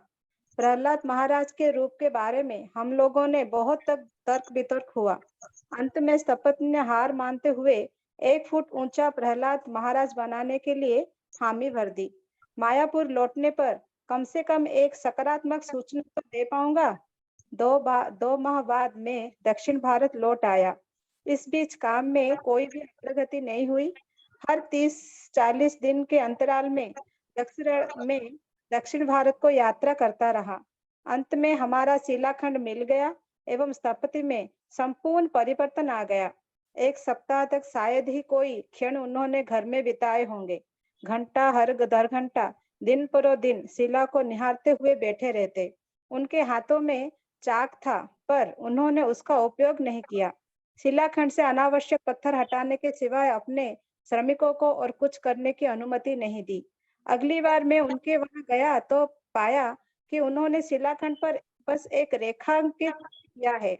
प्रहलाद महाराज के रूप के बारे में हम लोगों ने बहुत तर्क वितर्क हुआ। अंत में स्थपति ने हार मानते हुए 1 फुट ऊंचा प्रहलाद महाराज बनाने के लिए हामी भर दी। मायापुर लौटने पर कम से कम एक सकारात्मक सूचना तो दे पाऊंगा। 2 माह बाद में दक्षिण भारत लौट आया। इस बीच काम में कोई भी प्रगति नहीं हुई। हर 30-40 दिन के अंतराल में दक्षिण भारत को यात्रा करता रहा। अंत में हमारा शिलाखंड मिल गया एवं स्थपति में संपूर्ण परिवर्तन आ गया। 1 सप्ताह तक शायद ही कोई क्षण उन्होंने घर में बिताए होंगे। घंटा हर 10 घंटा दिन परो दिन शिला को निहारते हुए बैठे रहते। उनके हाथों में चाक था, पर उन्होंने उसका उपयोग नहीं किया। शिलाखंड से अनावश्यक पत्थर हटाने के सिवाय अपने श्रमिकों को और कुछ करने की अनुमति नहीं दी। अगली बार मैं उनके वहां गया तो पाया कि उन्होंने शिलाखंड पर बस एक रेखांकित किया है।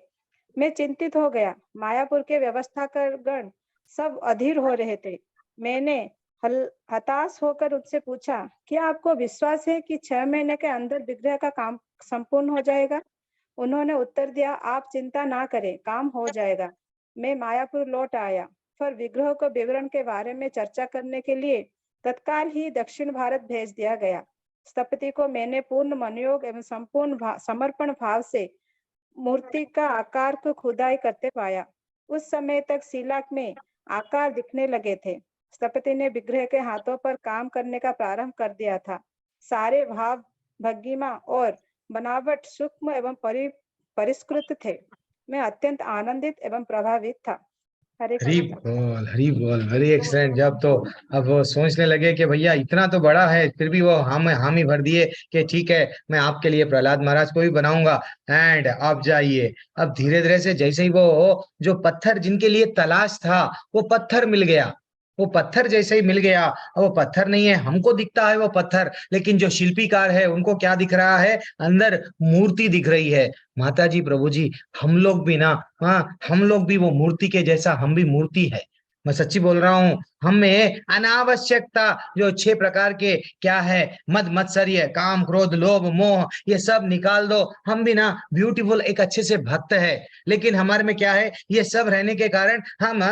मैं चिंतित हो गया। मायापुर के व्यवस्थाकगण सब अधीर हो रहे थे। मैंने हताश होकर उनसे पूछा, क्या आपको विश्वास है कि 6 महीने के अंदर विग्रह का काम संपूर्ण हो जाएगा? उन्होंने उत्तर दिया, आप चिंता ना करें, काम हो जाएगा। मैं मायापुर लौट आया, फिर विग्रह को विवरण के बारे में चर्चा करने के लिए तत्काल ही दक्षिण भारत भेज दिया गया। स्थपति को मैंने पूर्ण मनोयोग एवं संपूर्ण समर्पण भाव से मूर्ति का आकार को खुदाई करते पाया। उस समय तक शिला में आकार दिखने लगे थे। स्थपति ने विग्रह के हाथों पर काम करने का प्रारंभ कर दिया था। सारे भाव, भंगिमा और बनावट सूक्ष्म एवं परिष्कृत थे। मैं अत्यंत आनंदित एवं प्रभावित था। हरे हरी कृष्ण। बोल, हरी बोल, वेरी एक्सलेंट। जब तो अब वो सोचने लगे कि भैया इतना तो बड़ा है, फिर भी वो हामी भर दिए कि ठीक है, मैं आपके लिए प्रहलाद महाराज को भी बनाऊंगा। एंड अब जाइए, अब धीरे धीरे से जैसे ही वो जो पत्थर जिनके लिए तलाश था, वो पत्थर मिल गया। वो पत्थर जैसे ही मिल गया, अब वो पत्थर नहीं है, हमको दिखता है वो पत्थर, लेकिन जो शिल्पीकार है उनको क्या दिख रहा है? अंदर मूर्ति दिख रही है। माता जी, प्रभु जी, हम लोग भी ना, हाँ, हम लोग भी वो मूर्ति के जैसा, हम भी मूर्ति है। मैं सच्ची बोल रहा हूँ। हमें अनावश्यकता जो 6 प्रकार के क्या है, मद मत्सर्य, काम, क्रोध, लोभ, मोह, ये सब निकाल दो। हम भी ना ब्यूटीफुल एक अच्छे से भक्त है, लेकिन हमारे में क्या है, ये सब रहने के कारण हम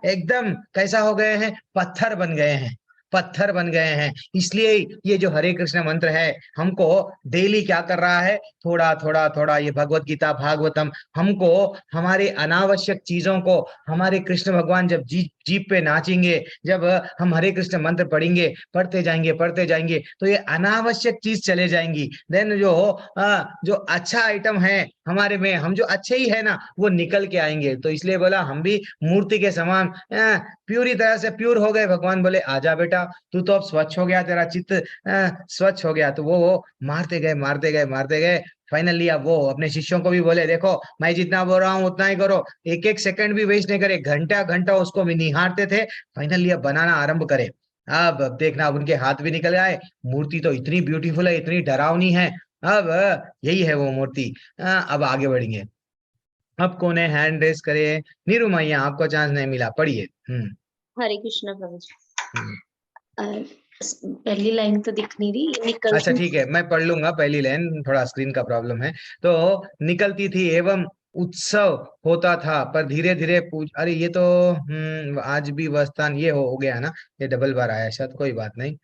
एकदम कैसा हो गए हैं? पत्थर बन गए हैं, पत्थर बन गए हैं। इसलिए ये जो हरे कृष्ण मंत्र है हमको डेली क्या कर रहा है? थोड़ा थोड़ा थोड़ा ये भगवत गीता, भागवतम हमको हमारे अनावश्यक चीजों को, हमारे कृष्ण भगवान जब जीप पे नाचेंगे, जब हम हरे कृष्ण मंत्र पढ़ेंगे, पढ़ते जाएंगे तो ये अनावश्यक चीज चले जाएंगी। देन जो अच्छा आइटम है हमारे में, हम जो अच्छे ही है ना, वो निकल के आएंगे। तो इसलिए बोला हम भी मूर्ति के समान प्यूरी तरह से प्यूर हो गए। भगवान बोले आजा बेटा, तू तो अब स्वच्छ हो गया, तेरा चित्त स्वच्छ हो गया। तो वो मारते गए। फाइनली अब वो अपने शिष्यों को भी बोले, देखो मैं जितना बोल रहा हूँ उतना ही करो, एक एक सेकंड भी वेस्ट नहीं करे। घंटा घंटा उसको भी निहारते थे। फाइनली अब बनाना आरंभ करे। अब देखना, अब उनके हाथ भी निकल आए। मूर्ति तो इतनी ब्यूटीफुल है, इतनी डरावनी है। अब यही है वो मूर्ति। अब आगे बढ़ेंगे। अब कौन है हैंड रेस करे? नीरू मैया, आपको चांस नहीं मिला, पढ़िए। हरे कृष्णा प्रभु जी। पहली लाइन तो दिख नहीं रही। निकलती, अच्छा ठीक है, मैं पढ़ लूंगा पहली लाइन, थोड़ा स्क्रीन का प्रॉब्लम है। तो निकलती थी एवं उत्सव होता था, पर धीरे धीरे पूछ, अरे ये तो आज भी वह स्थान, ये हो गया ना, ये डबल बार आया शायद, कोई बात नहीं।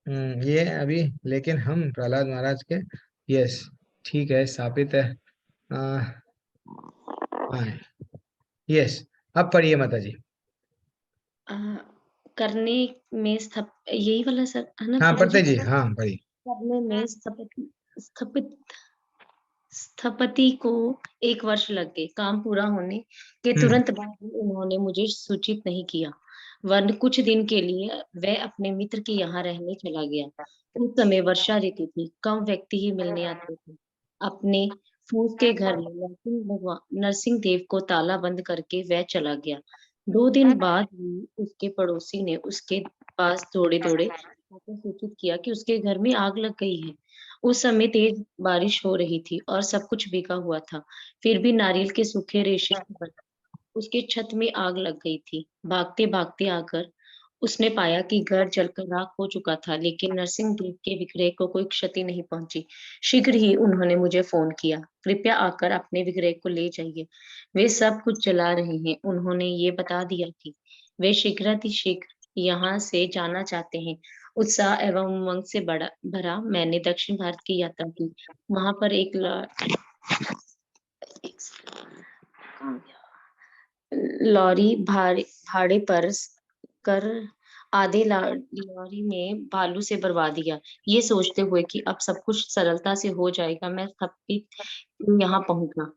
ये अभी, लेकिन हम प्रहलाद महाराज के, यस ठीक है, स्थापित है। हाँ, यस, अब पढ़िए माता जी। करने में यही वाला सर है ना हाँ पिताजी? पढ़ते जी, हाँ पढ़िए। करने में स्थपति को 1 वर्ष लग गए। काम पूरा होने के तुरंत बाद ही उन्होंने मुझे सूचित नहीं किया, वरन कुछ दिन के लिए वह अपने मित्र के यहाँ रहने चला गया। उस समय वर्षा ऋतु थी, कम व्यक्ति ही मिलने आते थे। अपने फूस के घर में नरसिंह देव को ताला बंद करके वह चला गया। 2 दिन बाद ही उसके पड़ोसी ने उसके पास दौड़े सूचित किया कि उसके घर में आग लग गई है। उस समय तेज बारिश हो रही थी और सब कुछ भीगा हुआ था। फिर भी नारियल के सूखे रेशे से बना उसके छत में आग लग गई थी। भागते भागते आकर उसने पाया कि घर जलकर राख हो चुका था, लेकिन नरसिंह देव के विग्रह को कोई क्षति नहीं पहुंची। शीघ्र ही उन्होंने मुझे फोन किया, कृपया आकर अपने विग्रह को ले जाइए, वे सब कुछ जला रहे हैं। उन्होंने ये बता दिया कि वे शीघ्र यहाँ से जाना चाहते हैं। उत्साह एवं उमंग से भरा मैंने दक्षिण भारत की यात्रा की। वहां पर एक लॉरी भाड़े पर कर आधे लॉरी में बालू से भरवा दिया। ये सोचते हुए कि अब सब कुछ सरलता से हो जाएगा, मैं स्थापित यहाँ पहुंचा।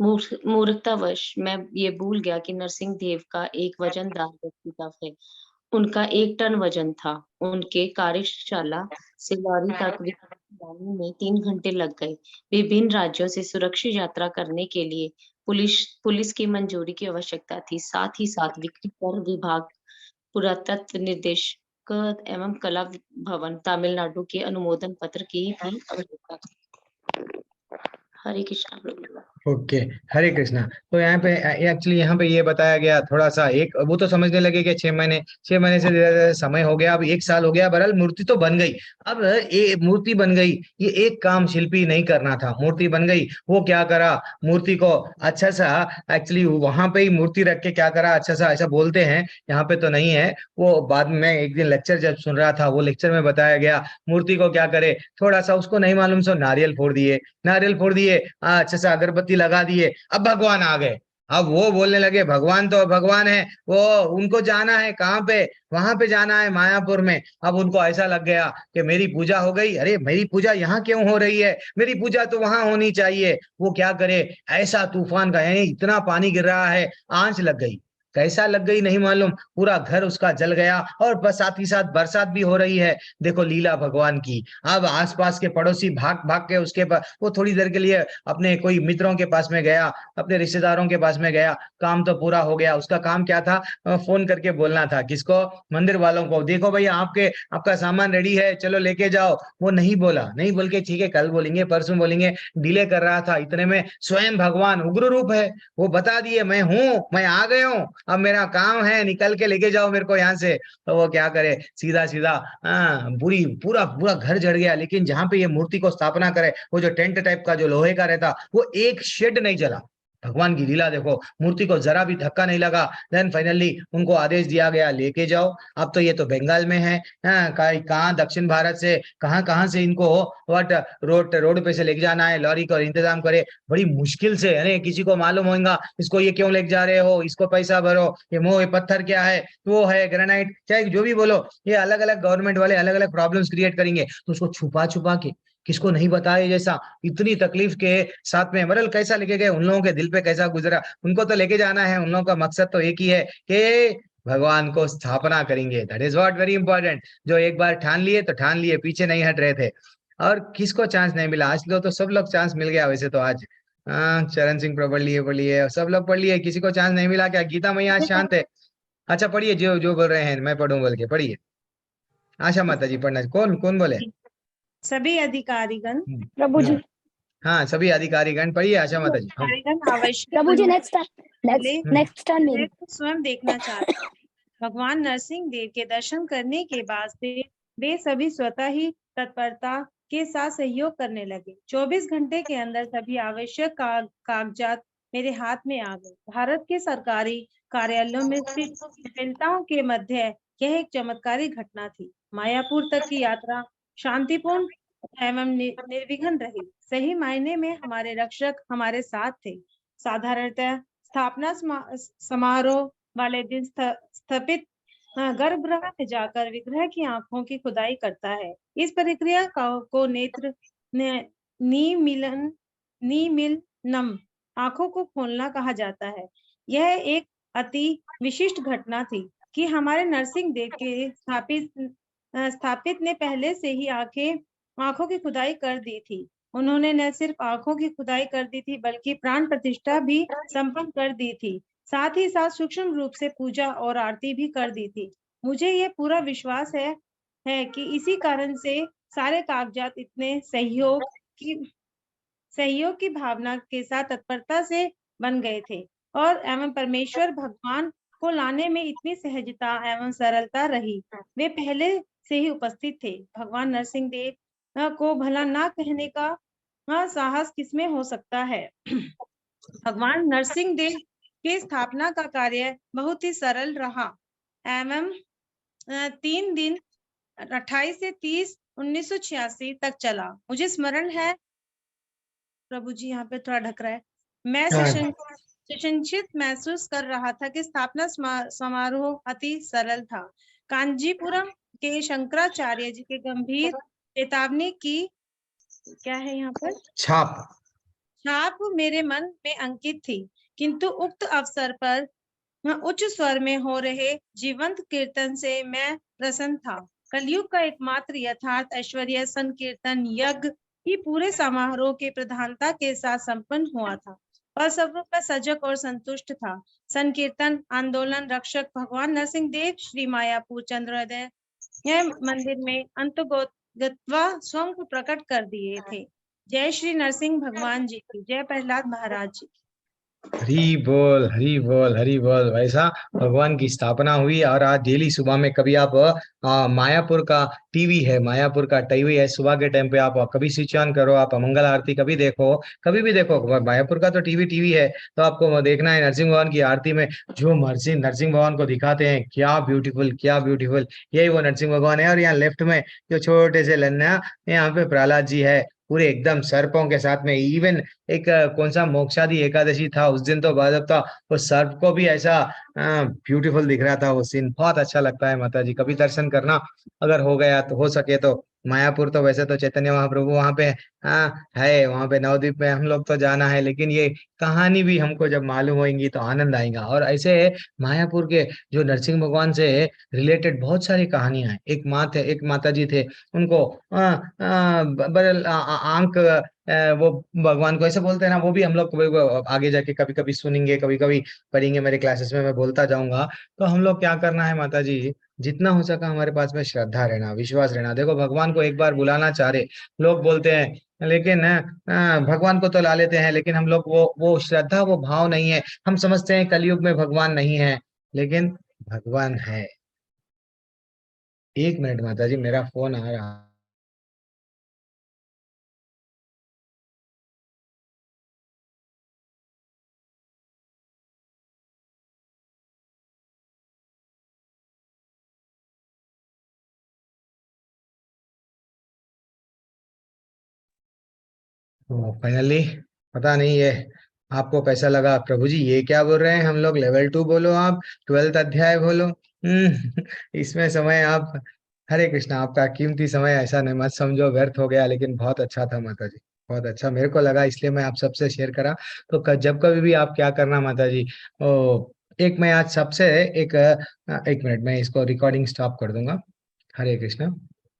मूर्खतावश मैं ये भूल गया कि नरसिंह देव का एक वजनदार व्यक्तित्व है। उनका 1 टन वजन था। उनके कार्यशाला से लॉरी तक लाने में 3 घंटे लग गए। विभिन्न राज्यों से सुरक्षित यात्रा करने के लिए पुलिस की मंजूरी की आवश्यकता थी। साथ ही साथ बिक्री कर विभाग, पुरातत्व निर्देशक एवं कला भवन तमिलनाडु के अनुमोदन पत्र की भी आवश्यकता थी। हरे कृष्णा प्रभु। ओके, हरे कृष्णा। तो यहाँ पे एक्चुअली यहाँ पे ये बताया गया थोड़ा सा, एक वो तो समझने लगे कि 6 महीने से धीरे-धीरे समय हो गया, अब 1 साल हो गया, बहरहाल मूर्ति तो बन गई। अब ये मूर्ति बन गई, ये एक काम शिल्पी नहीं करना था, मूर्ति बन गई। वो क्या करा, मूर्ति को अच्छा सा, एक्चुअली वहां पे ही मूर्ति रख के क्या करा, अच्छा सा, ऐसा बोलते हैं, यहाँ पे तो नहीं है। वो बाद में एक दिन लेक्चर जब सुन रहा था, वो लेक्चर में बताया गया, मूर्ति को क्या करे, थोड़ा सा उसको नहीं मालूम, सो नारियल फोड़ दिए, अच्छा सा अगरबत्ती लगा दिए, अब भगवान आ गए। अब वो बोलने लगे भगवान तो भगवान है, वो उनको जाना है कहाँ पे, वहां पे जाना है मायापुर में। अब उनको ऐसा लग गया कि मेरी पूजा हो गई, अरे मेरी पूजा यहाँ क्यों हो रही है, मेरी पूजा तो वहां होनी चाहिए। वो क्या करे, ऐसा तूफान का यानी इतना पानी गिर रहा है, आंच लग गई, कैसा लग गई नहीं मालूम, पूरा घर उसका जल गया। और बस साथ ही साथ बरसात भी हो रही है, देखो लीला भगवान की। अब आसपास के पड़ोसी भाग भाग के उसके पास, वो थोड़ी देर के लिए अपने कोई मित्रों के पास में गया, अपने रिश्तेदारों के पास में गया, काम तो पूरा हो गया। उसका काम क्या था, फोन करके बोलना था, किसको, मंदिर वालों को, देखो भैया आपका सामान रेडी है, चलो लेके जाओ। वो नहीं बोला, नहीं बोल के ठीक है कल बोलेंगे, परसों बोलेंगे, डिले कर रहा था। इतने में स्वयं भगवान उग्र रूप है, वो बता दिए मैं हूँ, मैं आ गया हूँ, अब मेरा काम है, निकल के लेके जाओ मेरे को यहाँ से। तो वो क्या करे, सीधा सीधा पूरा पूरा घर जड़ गया। लेकिन जहां पे ये मूर्ति को स्थापना करे, वो जो टेंट टाइप का जो लोहे का रहता, वो एक शेड नहीं जला। भगवान की लीला देखो, मूर्ति को जरा भी धक्का नहीं लगा। देन फाइनली उनको आदेश दिया गया लेके जाओ। अब तो ये तो बंगाल में है, कहाँ दक्षिण भारत से कहाँ कहाँ से इनको व्हाट रोड पे से लेके जाना है, लॉरी का इंतजाम करे बड़ी मुश्किल से, यानी किसी को मालूम होगा इसको ये क्यों लेके जा रहे हो, इसको पैसा भरो, ये पत्थर क्या है, वो है ग्रेनाइट, चाहे जो भी बोलो, ये अलग अलग गवर्नमेंट वाले अलग अलग प्रॉब्लम्स क्रिएट करेंगे। तो उसको छुपा छुपा के, किसको नहीं बताया, जैसा इतनी तकलीफ के साथ में मरल कैसा लेके गए, उन लोगों के दिल पे कैसा गुजरा। उनको तो लेके जाना है, उन लोगों का मकसद तो एक ही है कि भगवान को स्थापना करेंगे। That is what very important. जो एक बार ठान लिए तो ठान लिए, पीछे नहीं हट रहे थे। और किसको चांस नहीं मिला, आज तो सब लोग चांस मिल गया वैसे तो आज। चरण सिंह पढ़ लिए, सब लोग पढ़ लिए, किसी को चांस नहीं मिला क्या, गीता मैया आज शांत है। अच्छा पढ़िए, जो जो बोल रहे हैं मैं पढ़ूं बोल के पढ़िए। आशा माता जी पढ़ना, कौन कौन बोले, सभी अधिकारीगण प्रभु जी हाँ सभी अधिकारीगण पढ़िए, आशा माता जी। अधिकारीगण आवश्यक प्रभु जी नेक्स्ट पहले नेक्स्ट टर्न मेरी। मैं स्वयं देखना चाहते हैं। भगवान नरसिंह देव के दर्शन करने के बाद से वे सभी स्वतः ही तत्परता के साथ सहयोग करने लगे। 24 घंटे के अंदर सभी आवश्यक कागजात मेरे हाथ में आ गए। भारत के सरकारी कार्यालयों में स्थित जटिलताओं के मध्य यह एक चमत्कारी घटना थी। मायापुर तक की यात्रा शांतिपूर्ण एवं निर्विघ्न रही। सही मायने में हमारे रक्षक हमारे साथ थे। साधारणतः स्थापना समारोह वाले दिन स्थापित गर्भगृह में जाकर विग्रह की आंखों की खुदाई करता है। इस प्रक्रिया को नेत्र निमीलनम आंखों को खोलना कहा जाता है। यह एक अति विशिष्ट घटना थी कि हमारे नरसिंह देव के स्थापित ने पहले से ही आंखों की खुदाई कर दी थी। उन्होंने न सिर्फ आंखों की खुदाई कर दी थी बल्कि प्राण प्रतिष्ठा भी संपन्न कर दी थी। साथ ही साथ सूक्ष्म रूप से पूजा और आरती भी कर दी थी। मुझे ये पूरा विश्वास है कि इसी कारण से सारे कागजात इतने सहयोग की भावना के साथ तत्परता से बन गए थे और एवं परमेश्वर भगवान को लाने में इतनी सहजता एवं सरलता रही। वे पहले से ही उपस्थित थे। भगवान नरसिंह देव को भला ना कहने का साहस किसमें हो सकता है। भगवान नरसिंह देव की स्थापना का कार्य बहुत ही सरल रहा एवं 3 दिन 28 से 30 1986 तक चला। मुझे स्मरण है, प्रभु जी यहाँ पे थोड़ा ढक रहा है, मैं सुसंचित महसूस कर रहा था कि स्थापना समारोह अति सरल था। कांजीपुरम के शंकराचार्य जी के गंभीर चेतावनी की क्या है यहाँ पर छाप मेरे मन में अंकित थी, किंतु उक्त अवसर पर उच्च स्वर में हो रहे जीवंत कीर्तन से मैं प्रसन्न था। कलयुग का एकमात्र यथार्थ ऐश्वर्य संकीर्तन यज्ञ ही पूरे समारोह के प्रधानता के साथ संपन्न हुआ था और सब में सजग और संतुष्ट था। संकीर्तन आंदोलन रक्षक भगवान नरसिंह देव श्री मायापुर चंद्रोदय मंदिर में अंतगोत्वा स्वयं को प्रकट कर दिए थे। जय श्री नरसिंह भगवान जी की जय, प्रहलाद महाराज जी की। हरी बोल हरी बोल हरी बोल। वैसा भगवान की स्थापना हुई और आज डेली सुबह में कभी आप मायापुर का टीवी है, मायापुर का टीवी है, सुबह के टाइम पे आप कभी स्विच ऑन करो, आप मंगल आरती कभी देखो, कभी भी देखो, मायापुर का तो टीवी है, तो आपको देखना है नरसिंह भगवान की आरती में जो नरसिंह भगवान को दिखाते हैं, क्या ब्यूटीफुल यही वो नरसिंह भगवान है। और यहाँ लेफ्ट में जो छोटे से लन्ना, यहाँ पे प्रहलाद जी है, पूरे एकदम सर्पों के साथ में। इवन एक कौन सा मोक्षादि एकादशी था उस दिन, तो बाद था वो सर्प को भी ऐसा ब्यूटीफुल दिख रहा था। वो सीन बहुत अच्छा लगता है। माता जी कभी दर्शन करना, अगर हो गया तो, हो सके तो। मायापुर तो वैसे तो चैतन्य महाप्रभु वहां पे है, वहां पे नवद्वीप में हम लोग तो जाना है, लेकिन ये कहानी भी हमको जब मालूम होगी तो आनंद आएगा। और ऐसे मायापुर के जो नरसिंह भगवान से रिलेटेड बहुत सारी कहानियां हैं। एक माता जी थे, उनको बदल आंख, वो भगवान को ऐसे बोलते हैं ना, वो भी हम लोग आगे जाके कभी कभी सुनेंगे, कभी कभी पढ़ेंगे, मेरे क्लासेस में मैं बोलता जाऊंगा। तो हम लोग क्या करना है माता जी, जितना हो सका हमारे पास में श्रद्धा रहना, विश्वास रहना। देखो भगवान को एक बार बुलाना चाह रहे, लोग बोलते हैं, लेकिन भगवान को तो ला लेते हैं, लेकिन हम लोग वो श्रद्धा, वो भाव नहीं है। हम समझते हैं कलयुग में भगवान नहीं है, लेकिन भगवान है। एक मिनट माता जी, मेरा फोन आ रहा। तो फाइनली पता नहीं ये आपको कैसा लगा। प्रभु जी ये क्या बोल रहे हैं, हम लोग लेवल 2 बोलो, आप 12th अध्याय बोलो। इसमें समय आप, हरे कृष्णा, आपका कीमती समय ऐसा नहीं मत समझो व्यर्थ हो गया, लेकिन बहुत अच्छा था माता जी, बहुत अच्छा मेरे को लगा, इसलिए मैं आप सबसे शेयर करा। तो जब कभी भी आप क्या करना माता जी, एक मैं आज सबसे एक मिनट में इसको रिकॉर्डिंग स्टॉप कर दूंगा। हरे कृष्णा।